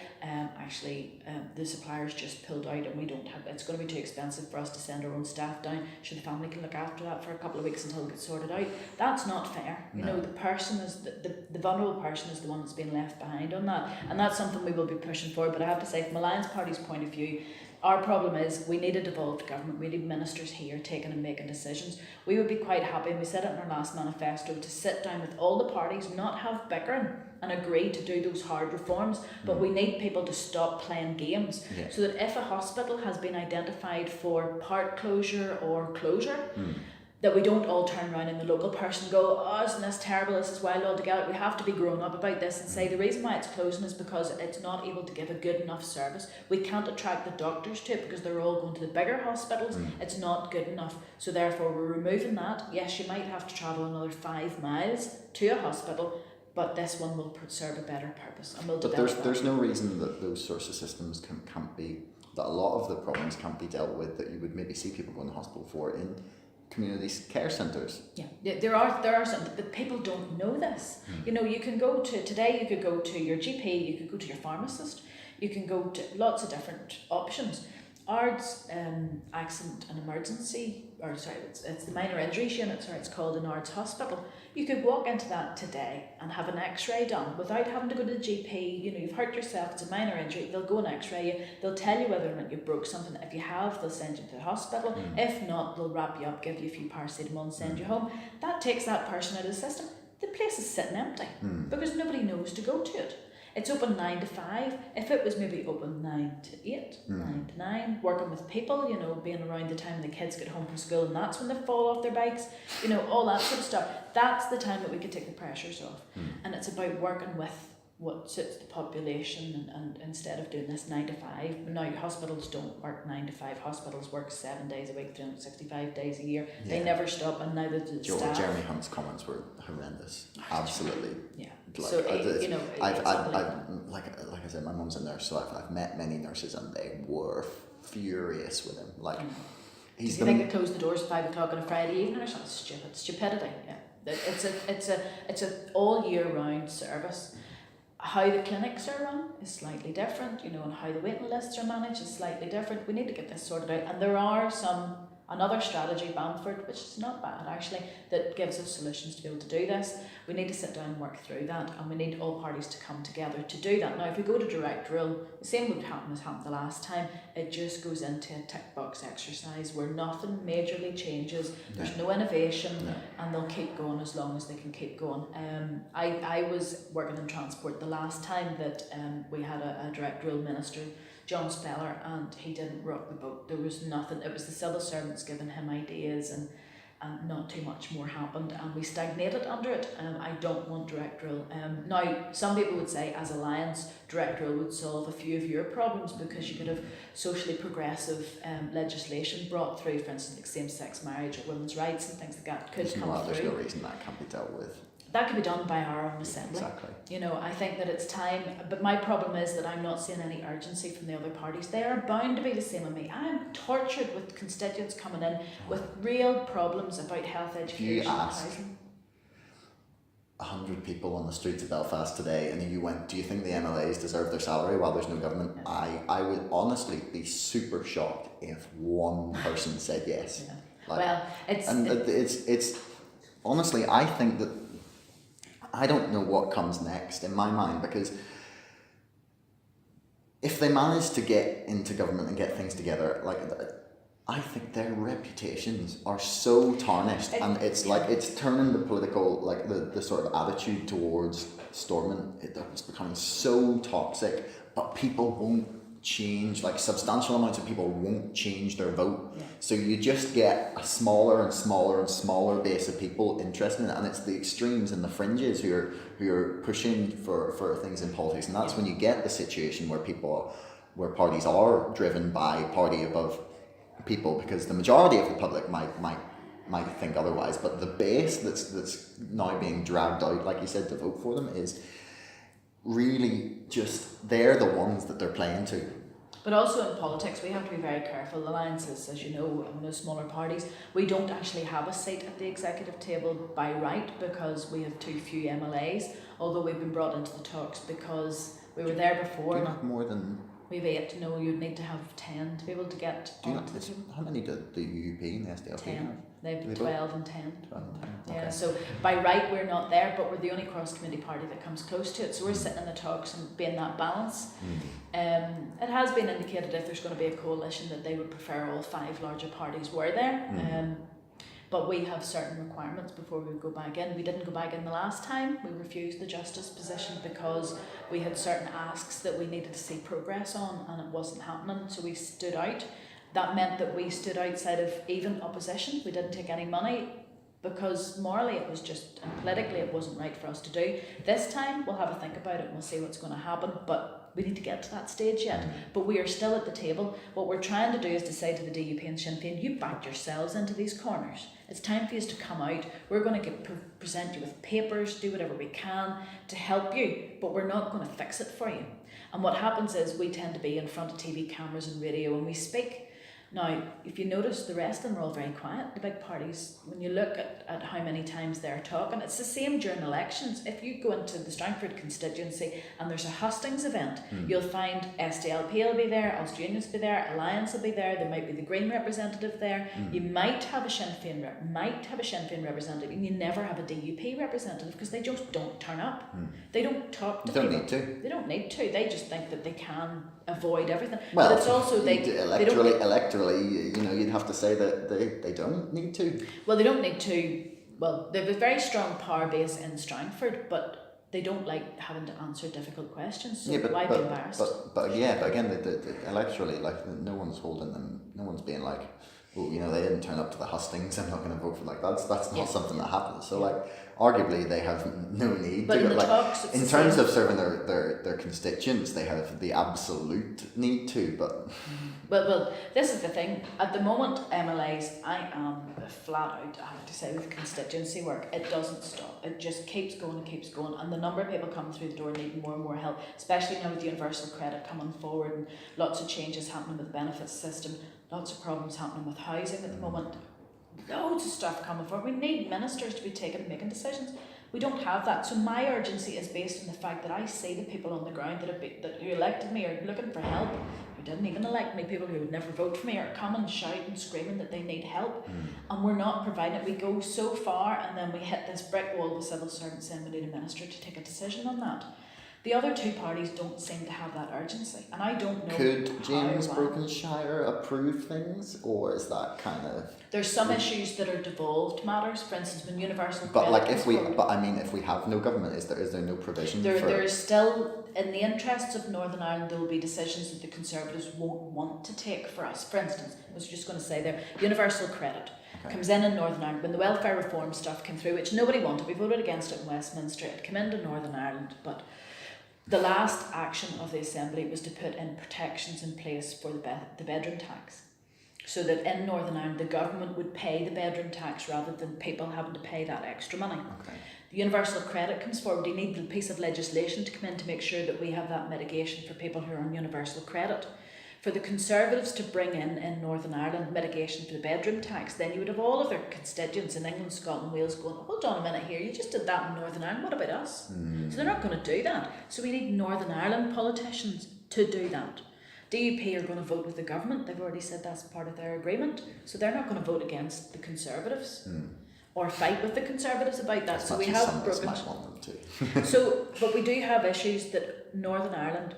The suppliers just pulled out, and we don't have. It's going to be too expensive for us to send our own staff down. Sure, the family can look after that for a couple of weeks until it gets sorted out. That's not fair. No. The person is the vulnerable person is the one that's been left behind on that, and that's something we will be pushing for. But I have to say, from Alliance Party's point of view, our problem is we need a devolved government. We need ministers here taking and making decisions. We would be quite happy, and we said it in our last manifesto, to sit down with all the parties, not have bickering, and agree to do those hard reforms. But we need people to stop playing games, so that if a hospital has been identified for part closure or closure, that we don't all turn around and the local person go, oh, isn't this terrible, this is wild altogether. We have to be grown up about this and say the reason why it's closing is because it's not able to give a good enough service. We can't attract the doctors to it because they're all going to the bigger hospitals. It's not good enough. So therefore we're removing that. Yes, you might have to travel another 5 miles to a hospital, but this one will serve a better purpose and will develop. But there's no reason that those sorts of systems can't be, that a lot of the problems can't be dealt with that you would maybe see people going to hospital for in community care centres. Yeah, there are some, but people don't know this. You know, you can go to, today you could go to your GP, you could go to your pharmacist, you can go to lots of different options. ARDS, accident and emergency, or sorry, it's the minor injuries unit, sorry, it's called an ARDS hospital. You could walk into that today and have an x-ray done without having to go to the GP. You know, you've hurt yourself, it's a minor injury, they'll go and x-ray you, they'll tell you whether or not you broke something. If you have, they'll send you to the hospital. If not, they'll wrap you up, give you a few paracetamol and send you home. That takes that person out of the system. The place is sitting empty because nobody knows to go to it. It's open 9 to 5. If it was maybe open 9 to 8, 9 to 9, working with people, you know, being around the time the kids get home from school and that's when they fall off their bikes, you know, all that sort of stuff. That's the time that we could take the pressures off. And it's about working with what suits the population and instead of doing this 9 to 5. Now, hospitals don't work 9 to 5. Hospitals work 7 days a week, 365 days a year. Yeah. They never stop, and neither do the staff. Jeremy Hunt's comments were horrendous. Absolutely. Yeah. Like, so you know, I've like I said, my mum's a nurse, so I've met many nurses, and they were furious with him. Like, do you think they close the doors at 5 o'clock on a Friday evening or something? Stupidity. Yeah. It's a all year round service. How the clinics are run is slightly different, you know, and how the waiting lists are managed is slightly different. We need to get this sorted out, and there are another strategy, Bamford, which is not bad actually, that gives us solutions to be able to do this. We need to sit down and work through that, and we need all parties to come together to do that. Now, if we go to direct rule, the same would happen as happened the last time. It just goes into a tick box exercise where nothing majorly changes. There's no innovation, and they'll keep going as long as they can keep going. I was working in transport the last time that we had a direct rule minister, John Speller, and he didn't rock the boat. There was nothing. It was the civil servants giving him ideas, and not too much more happened, and we stagnated under it. I don't want direct rule. Now, some people would say, as Alliance, direct rule would solve a few of your problems because you could have socially progressive legislation brought through, for instance, like same-sex marriage or women's rights and things like that could come through. There's no reason that can't be dealt with. That could be done by our own assembly. Exactly. You know, I think that it's time, but my problem is that I'm not seeing any urgency from the other parties. They are bound to be the same as me. I'm tortured with constituents coming in with real problems about health, education, and housing. If you ask 100 people on the streets of Belfast today, and you went, do you think the MLAs deserve their salary while there's no government? Yeah. I would honestly be super shocked if one person said yes. Yeah. Like, well, it's honestly, I think that I don't know what comes next in my mind, because if they manage to get into government and get things together, like, I think their reputations are so tarnished, and it's like it's turning the political, like the sort of attitude towards Stormont, it's becoming so toxic, but people won't change, like substantial amounts of people won't change their vote. Yeah. So you just get a smaller and smaller and smaller base of people interested in it, and it's the extremes and the fringes who are pushing for things in politics, and that's when you get the situation where parties are driven by party above people, because the majority of the public might think otherwise, but the base that's now being dragged out, like you said, to vote for them is really just, they're the ones that they're playing to. But also in politics, we have to be very careful. Alliances, as you know, and those smaller parties, we don't actually have a seat at the executive table by right because we have too few MLAs, although we've been brought into the talks because we were there before. Do you have more than... We have 8. No, you'd need to have 10 to be able to get onto the table. How many did the UUP and the SDLP 10. have? They have 12 and 10. 12 and 10. Yeah, okay. so by right we're not there, but we're the only cross-committee party that comes close to it. So we're sitting in the talks and being that balance. It has been indicated if there's going to be a coalition that they would prefer all 5 larger parties were there. But we have certain requirements before we go back in. We didn't go back in the last time. We refused the justice position because we had certain asks that we needed to see progress on, and it wasn't happening. So we stood out. That meant that we stood outside of even opposition. We didn't take any money because morally it was just, and politically it wasn't right for us to do. This time we'll have a think about it and we'll see what's going to happen, but we need to get to that stage yet. But we are still at the table. What we're trying to do is to say to the DUP and Sinn Féin, you backed yourselves into these corners. It's time for you to come out. We're going to present you with papers, do whatever we can to help you, but we're not going to fix it for you. And what happens is we tend to be in front of TV cameras and radio and we speak. Now, if you notice, the rest of them are all very quiet, the big parties. When you look at how many times they're talking, it's the same during elections. If you go into the Strangford constituency and there's a hustings event, you'll find SDLP will be there, Ulster Unions will be there, Alliance will be there might be the Green representative there. You might have a Sinn Féin representative, and you never have a DUP representative because they just don't turn up. They don't talk to people. They don't need to. They don't need to. They just think that they can avoid everything. Well, but it's also electorally, you'd have to say that they don't need to. Well, they don't need to. Well, they have a very strong power base in Strangford, but they don't like having to answer difficult questions. So why be embarrassed? But again, the electorally, like no one's holding them. No one's being like, oh, they didn't turn up to the hustings. I'm not going to vote for that's not something that happens. So arguably they have no need. But to. In terms of serving their constituents, they have the absolute need to. But well, this is the thing. At the moment, MLAs, I am flat out, I have to say, with constituency work. It doesn't stop. It just keeps going and keeps going. And the number of people coming through the door needing more and more help, especially now with universal credit coming forward and lots of changes happening with the benefits system, lots of problems happening with housing at the moment, loads of stuff coming forward. We need ministers to be making decisions. We don't have that. So my urgency is based on the fact that I see the people on the ground who elected me are looking for help, who didn't even elect me, people who would never vote for me are coming, shouting, screaming that they need help. And we're not providing it. We go so far and then we hit this brick wall with civil servants saying we need a minister to take a decision on that. The other two parties don't seem to have that urgency, and I don't know. Could James Brokenshire approve things, or is that kind of? There's some issues that are devolved matters. For instance, when universal. But if we have no government, is there no provision? There is still, in the interests of Northern Ireland, there will be decisions that the Conservatives won't want to take for us. For instance, I was just going to say there, universal credit. Comes in Northern Ireland. When the welfare reform stuff came through, which nobody wanted, we voted against it in Westminster. It came into Northern Ireland, but the last action of the Assembly was to put in protections in place for the bedroom tax, so that in Northern Ireland the government would pay the bedroom tax rather than people having to pay that extra money. The universal credit comes forward. You need a piece of legislation to come in to make sure that we have that mitigation for people who are on universal credit. For the Conservatives to bring in Northern Ireland mitigation for the bedroom tax, then you would have all of their constituents in England, Scotland, Wales going, hold on a minute here, you just did that in Northern Ireland, what about us? So they're not going to do that. So we need Northern Ireland politicians to do that. DUP are going to vote with the government. They've already said that's part of their agreement. So they're not going to vote against the Conservatives or fight with the Conservatives about that. So we have broken. But we do have issues that Northern Ireland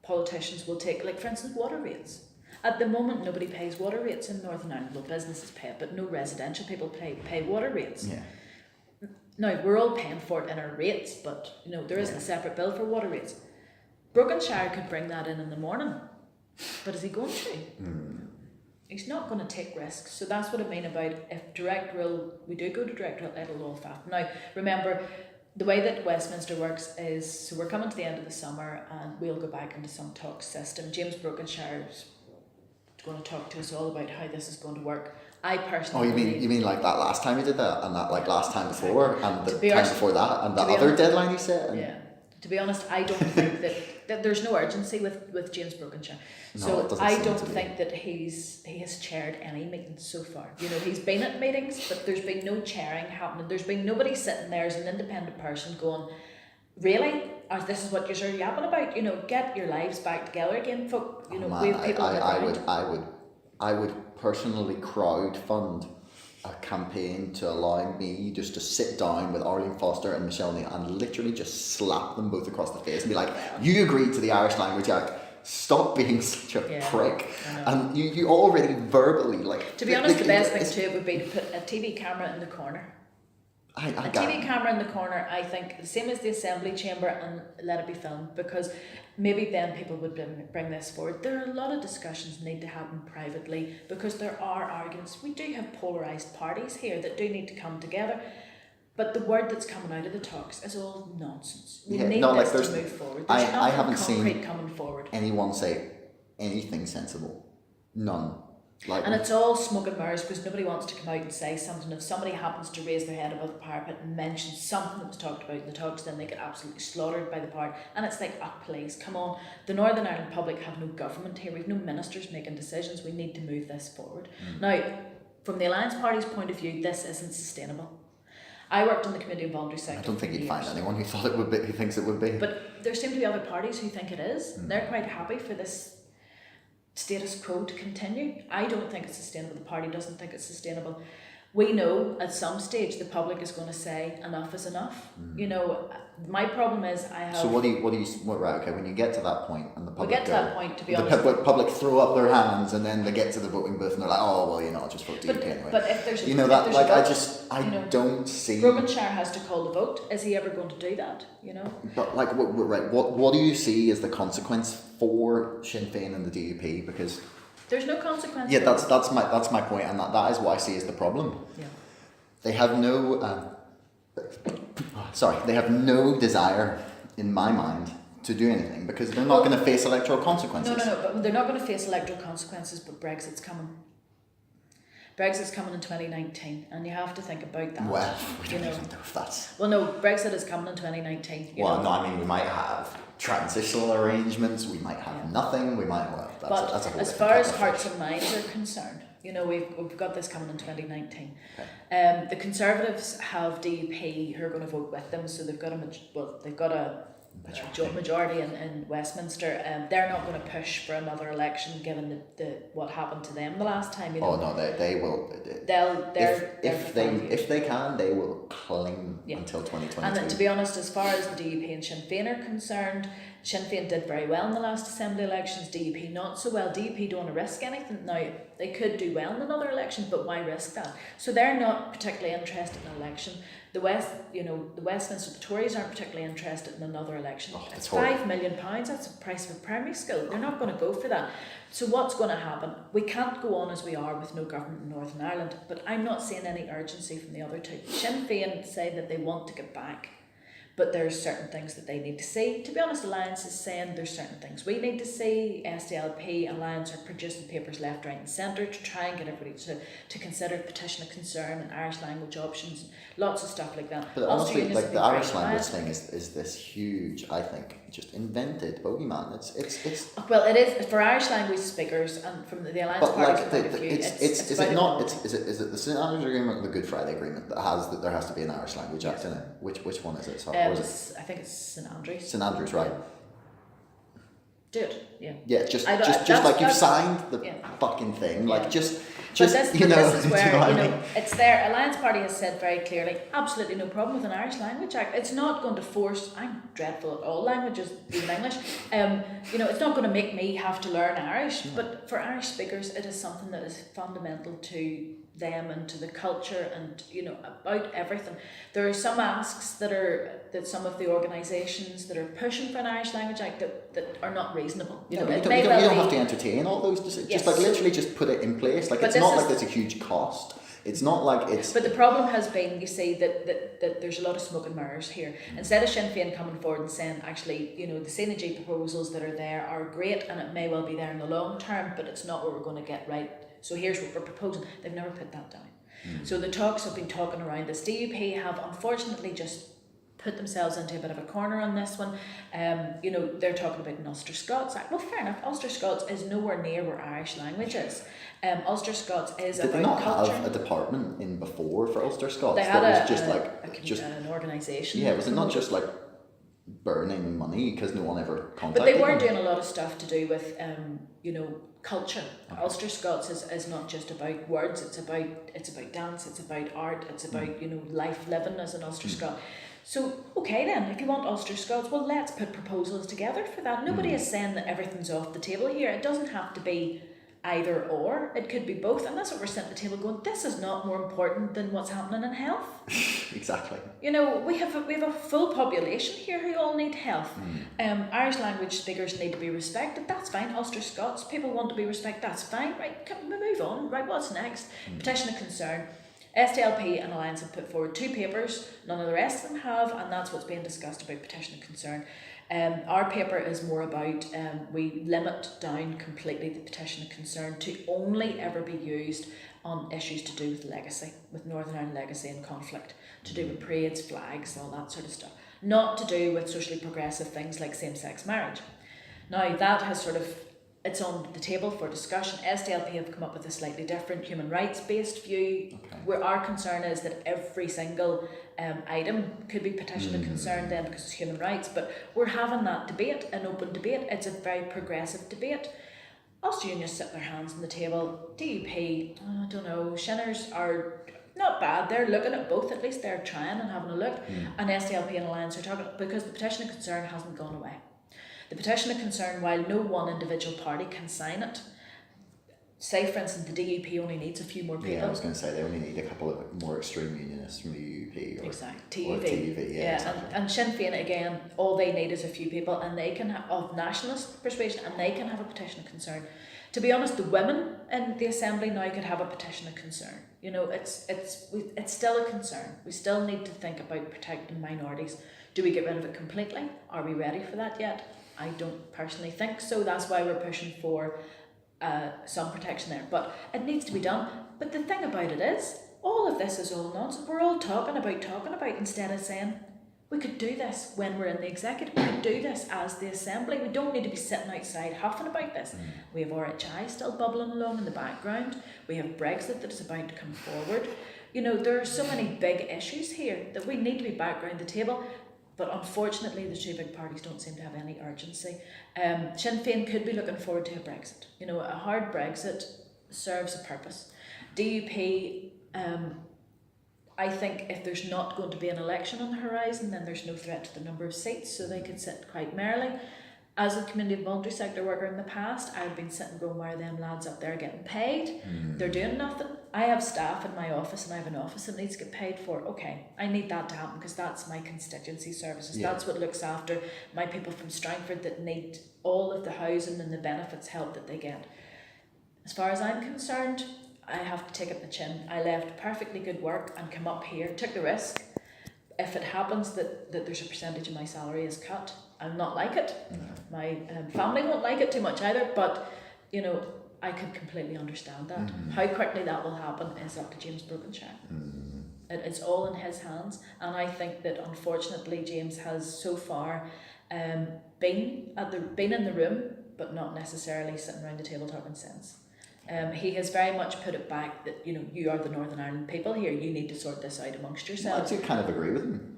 politicians will take, like for instance water rates. At the moment nobody pays water rates in Northern Ireland. Well, businesses pay it, but no residential people pay water rates. Now we're all paying for it in our rates, but there isn't a separate bill for water rates. Brokenshire could bring that in the morning, but is he going to? He's not going to take risks. So that's what I mean about if direct rule, we do go to direct rule, it'll all fail. Now remember, the way that Westminster works is, so we're coming to the end of the summer and we'll go back into some talk system. James Brokenshire is going to talk to us all about how this is going to work. I personally you mean like that last time you did that, and that last time before, and the time before that, and the other deadline you set? Yeah. To be honest, I don't think that there's no urgency with James Brokenshire. So I don't think that he has chaired any meetings so far. He's been at meetings, but there's been no chairing happening. There's been nobody sitting there as an independent person going, really? This is what you're yapping about? Get your lives back together again, folk. We have people I would personally crowdfund a campaign to allow me just to sit down with Arlene Foster and Michelle Neal and literally just slap them both across the face and be like, you agreed to the Irish Language Act, stop being such a prick. And you already verbally, like... To be honest, the best thing to it would be to put a TV camera in the corner. A TV camera in the corner, I think, the same as the assembly chamber, and let it be filmed, because maybe then people would bring this forward. There are a lot of discussions need to happen privately, because there are arguments. We do have polarised parties here that do need to come together, but the word that's coming out of the talks is all nonsense. We need this to move forward. There's I haven't concrete seen coming forward. anyone say anything sensible. None. And it's all smoke and mirrors, because nobody wants to come out and say something. If somebody happens to raise their head above the parapet and mention something that was talked about in the talks, then they get absolutely slaughtered by the party. And it's like, oh, please, come on. The Northern Ireland public have no government here. We have no ministers making decisions. We need to move this forward. Now, from the Alliance Party's point of view, this isn't sustainable. I worked in the community and voluntary sector. I don't think you'd find anyone who thought it would be, who thinks it would be. But there seem to be other parties who think it is. They're quite happy for this status quo to continue. I don't think it's sustainable. The party doesn't think it's sustainable. We know at some stage the public is going to say enough is enough. You know, my problem is I have. So right? Okay, when you get to that point and the public to that point, to be honest, the public throw up their hands and then they get to the voting booth and they're like, oh well, I'll just vote DUP anyway. But if there's don't see. Brokenshire has to call the vote. Is he ever going to do that? But what do you see as the consequence for Sinn Féin and the DUP? Because there's no consequence. Yeah, that's my point, and that is what I see as the problem. Yeah. They have no. They have no desire, in my mind, to do anything, because they're not going to face electoral consequences. No, but they're not going to face electoral consequences, but Brexit's coming. Brexit's coming in 2019, and you have to think about that. Well, we don't even know if that's... Well, no, Brexit is coming in 2019. No, I mean, we might have transitional arrangements, we might have nothing, we might... Well, that's a whole as far as hearts and minds are concerned, we've got this coming in 2019. Okay. The Conservatives have DUP who are going to vote with them, so they've got a majority in Westminster. They're not going to push for another election, given the what happened to them the last time. Oh no, they will. If they can, they will cling until 2022. And to be honest, as far as the DUP and Sinn Féin are concerned, Sinn Féin did very well in the last Assembly elections. DUP not so well. DUP don't want to risk anything now. They could do well in another election, but why risk that? So they're not particularly interested in an election. The Westminster, the Tories aren't particularly interested in another election. It's £5 million. That's the price of a primary school. They're not going to go for that. So what's going to happen? We can't go on as we are with no government in Northern Ireland. But I'm not seeing any urgency from the other two. Sinn Féin say that they want to get back, but there's certain things that they need to see. To be honest, Alliance is saying there's certain things we need to see. SDLP, Alliance are producing papers left, right and centre to try and get everybody to consider petition of concern and Irish language options, lots of stuff like that. But honestly, the Irish language thing is this huge, I think, just invented bogeyman. It's well, it is for Irish language speakers and from the Alliance Party's point of view. Is it the St Andrews Agreement or the Good Friday Agreement that there has to be an Irish language act in it? Which one is it? Sorry, I think it's St Andrews. St Andrews, right? Do it, yeah. Yeah, just like you've signed the fucking thing, like just this is where it's there. Alliance Party has said very clearly, absolutely no problem with an Irish Language Act. It's not going to force. I'm dreadful at all languages, even English. It's not going to make me have to learn Irish. But for Irish speakers, it is something that is fundamental to them and to the culture and about everything. There are some asks that some of the organisations that are pushing for an Irish Language Act that are not reasonable. You don't have to entertain all those. Just literally just put it in place. Like, it's not like there's a huge cost. It's not like it's... But the problem has been, you see, that there's a lot of smoke and mirrors here. Instead of Sinn Féin coming forward and saying, actually, the synergy proposals that are there are great and it may well be there in the long term, but it's not what we're going to get right. So here's what we're proposing. They've never put that down. So the talks have been talking around this. DUP have unfortunately just put themselves into a bit of a corner on this one. They're talking about an Ulster Scots Act. Well, fair enough. Ulster Scots is nowhere near where Irish language is. Ulster Scots is about culture. Did they not have a department in before for Ulster Scots? They had an organisation. Yeah, was it not just like burning money because no one ever contacted But they were them? doing a lot of stuff to do with culture. Okay. Ulster Scots is not just about words. It's about dance. It's about art. It's about life living as an Ulster Scot. So okay then, if you want Ulster Scots, well, let's put proposals together for that. Nobody is saying that everything's off the table here. It doesn't have to be either or. It could be both, and that's what we're sitting at the table going, this is not more important than what's happening in health. Exactly. You know, we have a full population here who all need health. Irish language speakers need to be respected. That's fine. Ulster Scots, people want to be respected. That's fine. Right, can we move on? Right, what's next? Petition of concern. SDLP and Alliance have put forward 2 papers. None of the rest of them have, and that's what's being discussed about petition of concern. Our paper is more about we limit down completely the petition of concern to only ever be used on issues to do with legacy, with Northern Ireland legacy and conflict, to do with parades, flags, all that sort of stuff. Not to do with socially progressive things like same-sex marriage. Now that has it's on the table for discussion. SDLP have come up with a slightly different human rights based view, where our concern is that every single item could be petition of concern then because it's human rights, but we're having that debate, an open debate. It's a very progressive debate. Ulster Unions sit their hands on the table. DUP, I don't know, Shinners are not bad. They're looking at both, at least they're trying and having a look. And SDLP and Alliance are talking, because the petition of concern hasn't gone away. The petition of concern, while no one individual party can sign it, say for instance the DUP only needs a few more people. Yeah, I was going to say they only need a couple of more extreme unionists from the UP or exactly. TUV. Or TUV, yeah, exactly. And Sinn Féin again, all they need is a few people, and they can of nationalist persuasion, and they can have a petition of concern. To be honest, the women in the Assembly now could have a petition of concern. You know, it's still a concern. We still need to think about protecting minorities. Do we get rid of it completely? Are we ready for that yet? I don't personally think so. That's why we're pushing for some protection there. But it needs to be done. But the thing about it is, all of this is all nonsense. We're all talking about instead of saying, we could do this when we're in the executive. We could do this as the Assembly. We don't need to be sitting outside huffing about this. We have RHI still bubbling along in the background. We have Brexit that is about to come forward. You know, there are so many big issues here that we need to be back around the table. But unfortunately, the 2 big parties don't seem to have any urgency. Sinn Féin could be looking forward to a Brexit. You know, a hard Brexit serves a purpose. DUP, I think if there's not going to be an election on the horizon, then there's no threat to the number of seats, so they could sit quite merrily. As a community and voluntary sector worker in the past, I've been sitting going, why are them lads up there getting paid? They're doing nothing. I have staff in my office, and I have an office that needs to get paid for. Okay, I need that to happen because that's my constituency services. Yeah. That's what looks after my people from Strangford that need all of the housing and the benefits help that they get. As far as I'm concerned, I have to take it in the chin. I left perfectly good work and come up here, took the risk. If it happens that there's a percentage of my salary is cut, I'll not like it. My family won't like it too much either, but you know, I could completely understand that. How quickly that will happen is up to James Brokenshire. It's all in his hands, and I think that unfortunately James has so far been in the room, but not necessarily sitting around the table talking sense. He has very much put it back that, you know, you are the Northern Ireland people here, you need to sort this out amongst yourselves. Well, I do kind of agree with him.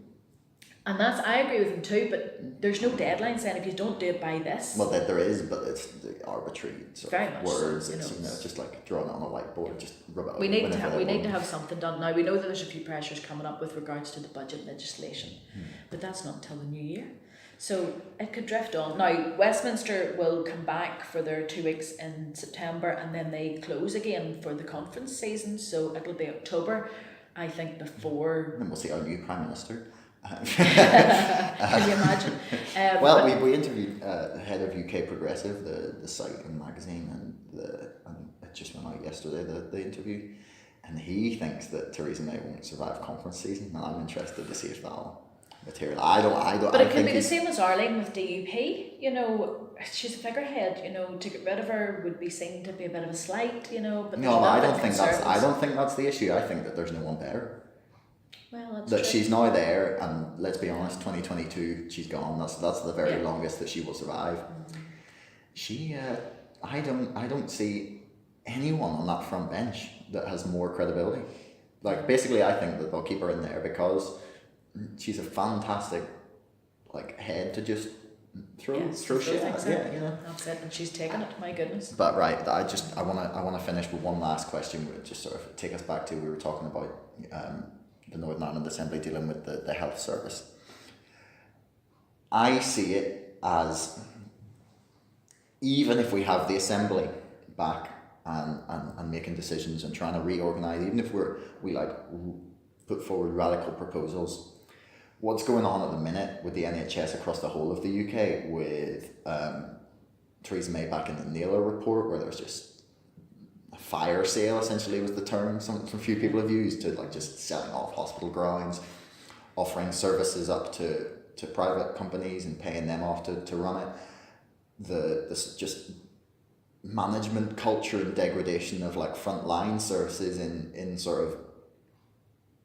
And I agree with him too, but there's no deadline saying if you don't do it by this. Well, there is, but it's the arbitrary sort very of much words. so, It's, you know, just like drawing it on a whiteboard, just rub it out. We need to have something done. Now, we know that there's a few pressures coming up with regards to the budget legislation, but that's not until the new year. So it could drift on. Now, Westminster will come back for their 2 weeks in September, and then they close again for the conference season, so it'll be October, I think, before... And we'll see our new Prime Minister. Can you imagine? Well, we interviewed the head of UK Progressive, the site and magazine, and it just went out yesterday, the interview, and he thinks that Theresa May won't survive conference season, and I'm interested to see if that'll material. I don't. But it could be the same as Arlene with DUP. You know, she's a figurehead. You know, to get rid of her would be seen to be a bit of a slight. You know, but no, I don't think that's the issue. I think that there's no one better. Well, that's that true. She's now there, and let's be honest, 2022, she's gone. That's the very longest that she will survive. She, I don't see anyone on that front bench that has more credibility. Like, basically, I think that they'll keep her in there because she's a fantastic head to just throw shit at. Yeah, you know. That's it, and she's taken it. My goodness. But right, I wanna finish with one last question. Just sort of take us back to, we were talking about the Northern Ireland Assembly dealing with the health service. I see it as, even if we have the Assembly back and making decisions and trying to reorganise, even if we put forward radical proposals. What's going on at the minute with the NHS across the whole of the UK with Theresa May back in the Naylor report, where there's just a fire sale, essentially was the term some few people have used, to like just selling off hospital grounds, offering services up to private companies and paying them off to run it. This just management culture and degradation of like frontline services in sort of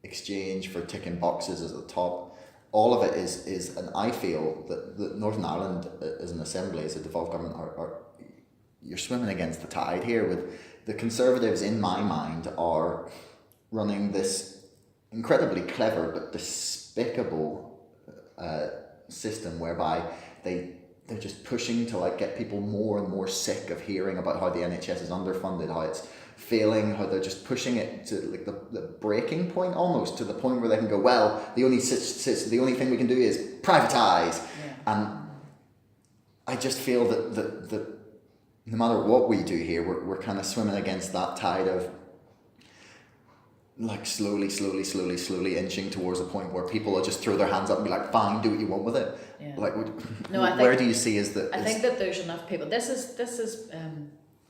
exchange for ticking boxes at the top. All of it is, and I feel that Northern Ireland as an assembly, as a devolved government, are you're swimming against the tide here. With the Conservatives, in my mind, are running this incredibly clever but despicable system whereby they're just pushing to like get people more and more sick of hearing about how the NHS is underfunded, how it's failing, how they're just pushing it to like the breaking point, almost to the point where they can go, well, the only thing we can do is privatise. Yeah. And I just feel that no matter what we do here, we're kind of swimming against that tide of like slowly inching towards a point where people will just throw their hands up and be like, fine, do what you want with it. Yeah. Like, where do you see is that? I think that there's enough people. This is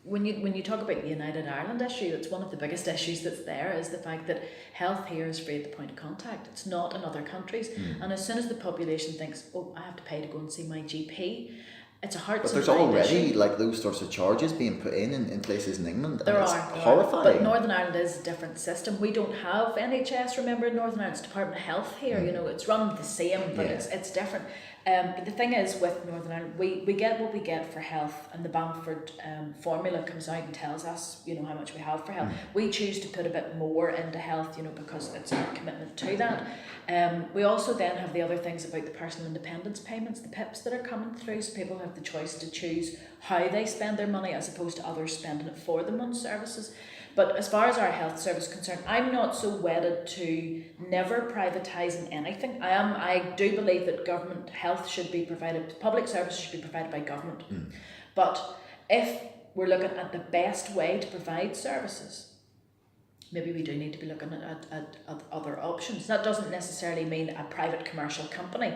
when you talk about the United Ireland issue, it's one of the biggest issues that's there, is the fact that health here is free at the point of contact. It's not in other countries. And as soon as the population thinks, oh, I have to pay to go and see my GP, it's a heart. But there's already like those sorts of charges being put in places in England. There it's are horrifying. But Northern Ireland is a different system. We don't have NHS. Remember, in Northern Ireland, it's Department of Health here. You know, it's run the same, but it's different. But the thing is, with Northern Ireland, we get what we get for health, and the Bamford formula comes out and tells us, you know, how much we have for health. We choose to put a bit more into health, you know, because it's our commitment to that. We also then have the other things about the personal independence payments, the PIPs that are coming through, so people have the choice to choose how they spend their money as opposed to others spending it for them on services. But as far as our health service is concerned, I'm not so wedded to never privatising anything. I do believe that government health should be provided, public services should be provided by government. But if we're looking at the best way to provide services, maybe we do need to be looking at other options. That doesn't necessarily mean a private commercial company.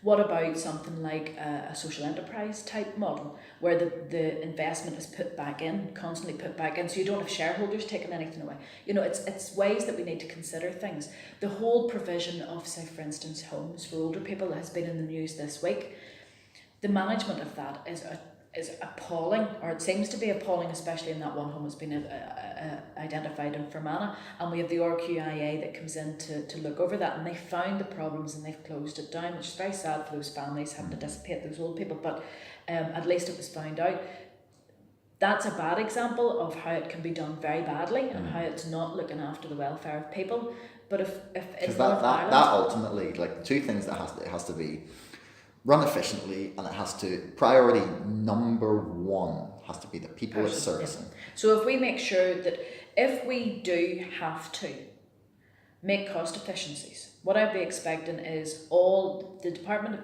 What about something like a social enterprise type model, where the investment is put back in, constantly put back in, so you don't have shareholders taking anything away? You know, it's ways that we need to consider things. The whole provision of, say, for instance, homes for older people has been in the news this week. The management of that is appalling, or it seems to be appalling, especially in that one home has been identified in Fermanagh, and we have the RQIA that comes in to look over that, and they found the problems and they've closed it down, which is very sad for those families having to dissipate those old people, but at least it was found out. That's a bad example of how it can be done very badly and how it's not looking after the welfare of people. But if that ultimately, like, the two things that it has to be run efficiently, and it has to, priority number one has to be the people it's servicing. Yeah. So if we make sure that if we do have to make cost efficiencies, what I'd be expecting is all the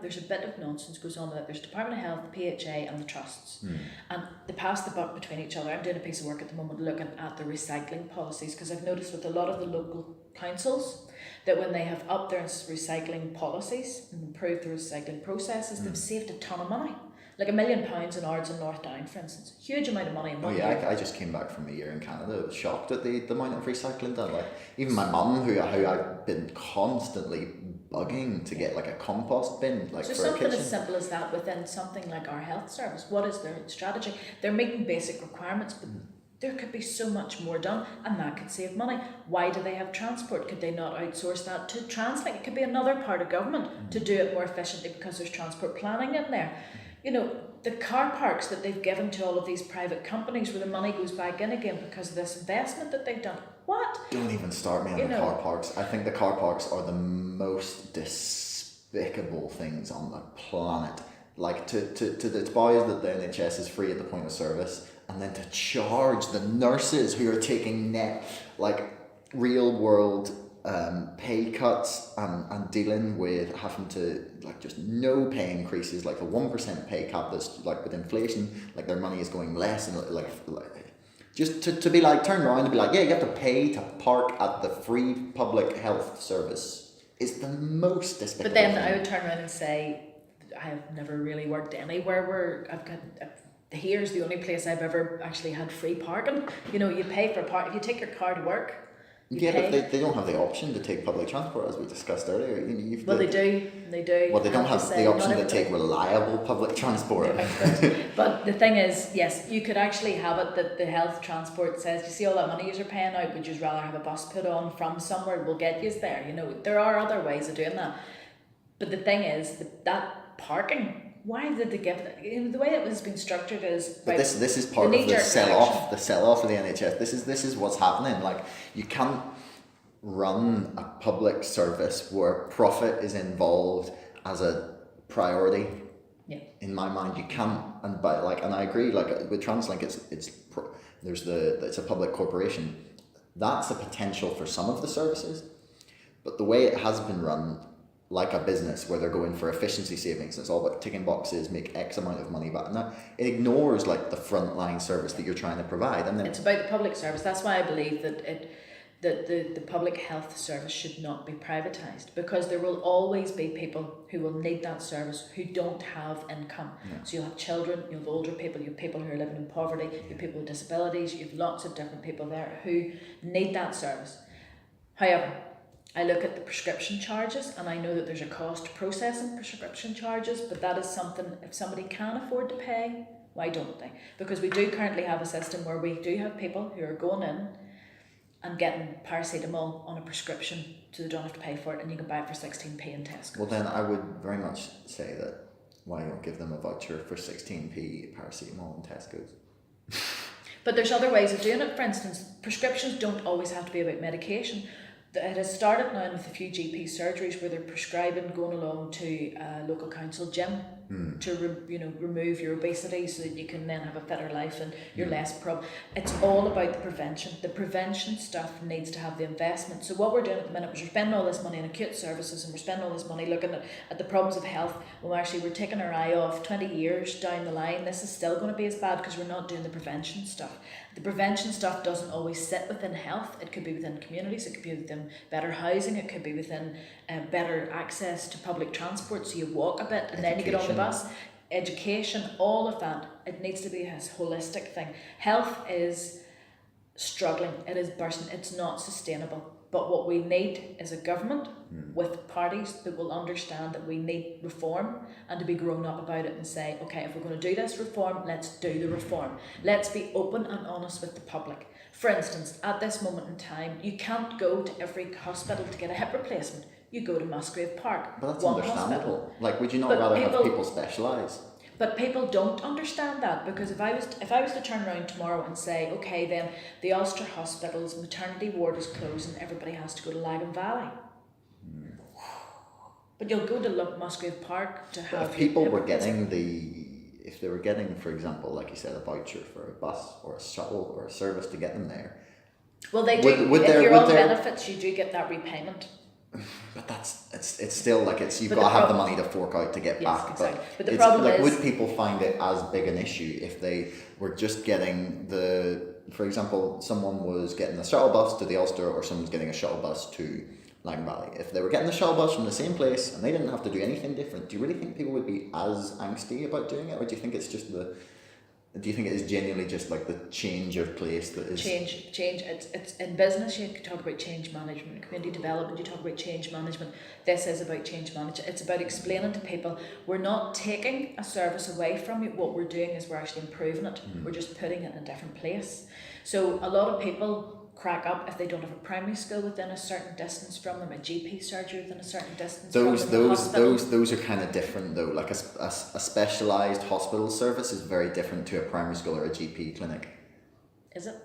there's a bit of nonsense goes on with it. There's Department of Health, the PHA and the trusts. And they pass the buck between each other. I'm doing a piece of work at the moment looking at the recycling policies, because I've noticed with a lot of the local councils that when they have upped their recycling policies and improved the recycling processes, they've saved a ton of money. Like £1 million in Ards and North Down, for instance. Huge amount of money in 1 year. I just came back from a year in Canada. I was shocked at the amount of recycling done. Like, even my mum, who I've been constantly bugging to get like a compost bin, like, so for a kitchen. So something as simple as that within something like our health service. What is their strategy? They're meeting basic requirements, but there could be so much more done, and that could save money. Why do they have transport? Could they not outsource that to Translink? It could be another part of government to do it more efficiently, because there's transport planning in there. You know, the car parks that they've given to all of these private companies, where the money goes back in again because of this investment that they've done. What? Don't even start me on the car parks. I think the car parks are the most despicable things on the planet. Like, to despise that the NHS is free at the point of service, and then to charge the nurses who are taking real world pay cuts and dealing with having to, like, just no pay increases, like the 1% pay cap that's, like, with inflation, like, their money is going less, and like Just to be like, turn around and be like, yeah, you have to pay to park at the free public health service is the most despicable But then thing. I would turn around and say, I have never really worked anywhere where here's the only place I've ever actually had free parking. You know, you pay for park. If you take your car to work, you pay. But they don't have the option to take public transport, as we discussed earlier. They do. Well, they don't have the option to take reliable public transport. But the thing is, yes, you could actually have it that the health transport says, you see all that money you're paying out, would you rather have a bus put on from somewhere, we'll get you there. You know, there are other ways of doing that. But the thing is, that parking, why did they give that? You know, the way it was being structured is. But this is part of the sell off of the NHS. This is what's happening. Like, you can't run a public service where profit is involved as a priority. Yeah. In my mind, you can't. And I agree. Like with TransLink, it's a public corporation. That's a potential for some of the services, but the way it has been run, like a business where they're going for efficiency savings, it's all about ticking boxes, make X amount of money back, and that it ignores like the frontline service that you're trying to provide. And then it's about the public service. That's why I believe that the public health service should not be privatised, because there will always be people who will need that service who don't have income. Yeah. So you'll have children, you'll have older people, you have people who are living in poverty, you have people with disabilities, you have lots of different people there who need that service. However, I look at the prescription charges, and I know that there's a cost to processing prescription charges, but that is something, if somebody can afford to pay, why don't they? Because we do currently have a system where we do have people who are going in and getting paracetamol on a prescription, so they don't have to pay for it, and you can buy it for 16p in Tesco. Well, then I would very much say that why don't give them a voucher for 16p paracetamol in Tesco's? But there's other ways of doing it. For instance, prescriptions don't always have to be about medication. It has started now with a few GP surgeries where they're prescribing going along to a local council gym to remove your obesity so that you can then have a fitter life and you're less It's all about the prevention. The prevention stuff needs to have the investment. So what we're doing at the minute is we're spending all this money in acute services, and we're spending all this money looking at the problems of health. Well, actually, we're taking our eye off 20 years down the line. This is still going to be as bad because we're not doing the prevention stuff. The prevention stuff doesn't always sit within health. It could be within communities, it could be within better housing, it could be within better access to public transport, so you walk a bit and then you get on the bus. Education, all of that, it needs to be a holistic thing. Health is struggling, it is bursting, it's not sustainable. But what we need is a government with parties that will understand that we need reform, and to be grown up about it and say, okay, if we're going to do this reform, let's do the reform. Let's be open and honest with the public. For instance, at this moment in time, you can't go to every hospital to get a hip replacement. You go to Musgrave Park. But that's understandable. Hospital. Like, would you not rather have people specialise? But people don't understand that, because if I was to turn around tomorrow and say, okay, then the Ulster Hospital's maternity ward is closed and everybody has to go to Lagan Valley. But you'll go to Musgrave Park to have. If people were getting if they were getting, for example, like you said, a voucher for a bus or a shuttle or a service to get them there. Well, they do. If you're on benefits, you do get that repayment. But it's still like you've got to have the money to fork out to get back. Exactly. But the problem is, would people find it as big an issue if they were just getting for example, someone was getting a shuttle bus to the Ulster, or someone's getting a shuttle bus to Lagan Valley. If they were getting the shuttle bus from the same place and they didn't have to do anything different, do you really think people would be as angsty about doing it, or do you think it's just do you think it is genuinely just like the change of place that is... Change. It's in business, you talk about change management. In community development, you talk about change management. This is about change management. It's about explaining to people, we're not taking a service away from you. What we're doing is we're actually improving it. We're just putting it in a different place. So a lot of people crack up if they don't have a primary school within a certain distance from them, a GP surgery within a certain distance from them. Those are kind of different though. Like a specialised hospital service is very different to a primary school or a GP clinic. Is it?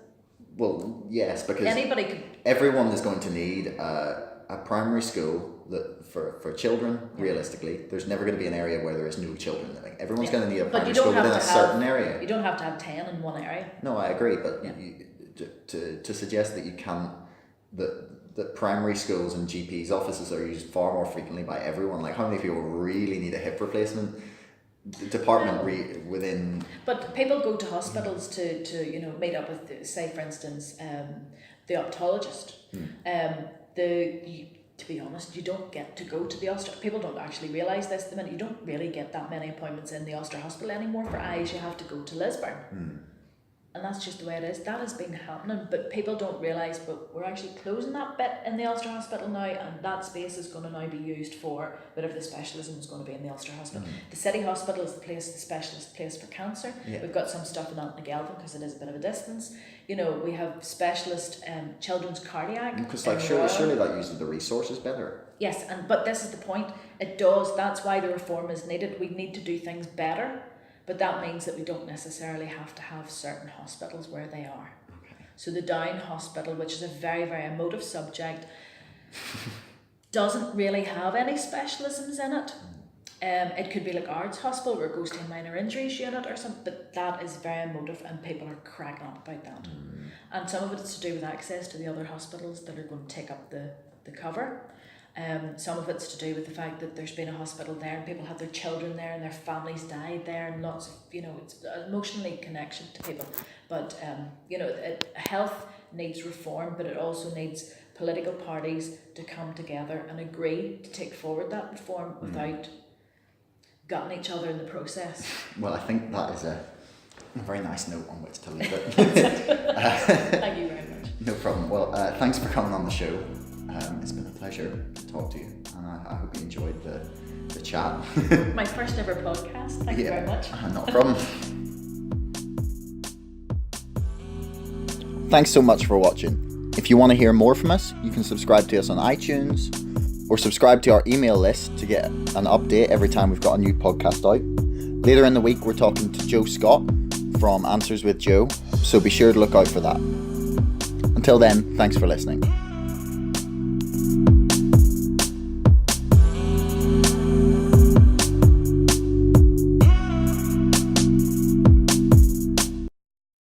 Well, yes, because anybody everyone is going to need a primary school that for children. Realistically, there's never going to be an area where there is no children living. Everyone's going to need a primary school within a certain area. You don't have to have 10 in one area. No, I agree, but to suggest that you can't, that primary schools and GPs offices are used far more frequently by everyone. Like, how many people really need a hip replacement? department within. But people go to hospitals to meet up with, say, for instance, the optometrist. To be honest, you don't get to go to the Ulster. People don't actually realise this. The minute you don't really get that many appointments in the Ulster Hospital anymore for eyes. You have to go to Lisburn. And that's just the way it is. That has been happening, but people don't realise, but we're actually closing that bit in the Ulster Hospital now, and that space is going to now be used for whatever the specialism is going to be in the Ulster Hospital. The City Hospital is the specialist place for cancer. Yeah. We've got some stuff in Antnagelvin because it is a bit of a distance. We have specialist children's cardiac. Because surely that uses the resources better. Yes, but this is the point. It does. That's why the reform is needed. We need to do things better. But that means that we don't necessarily have to have certain hospitals where they are. Okay. So the Down Hospital, which is a very, very emotive subject, doesn't really have any specialisms in it. It could be like Ards Hospital where it goes to a minor injuries unit or something, but that is very emotive and people are cracking up about that. And some of it is to do with access to the other hospitals that are going to take up the cover. Some of it's to do with the fact that there's been a hospital there and people have their children there and their families died there, and lots of, it's emotionally connection to people. But, health needs reform, but it also needs political parties to come together and agree to take forward that reform without gutting each other in the process. Well, I think that is a very nice note on which to leave it. Thank you very much. No problem. Well, thanks for coming on the show. It's been a pleasure to talk to you, and I hope you enjoyed the chat. My first ever podcast. Thank you very much. Not a problem. Thanks so much for watching. If you want to hear more from us, you can subscribe to us on iTunes or subscribe to our email list to get an update every time we've got a new podcast out. Later in the week, we're talking to Joe Scott from Answers with Joe, so be sure to look out for that. Until then, thanks for listening.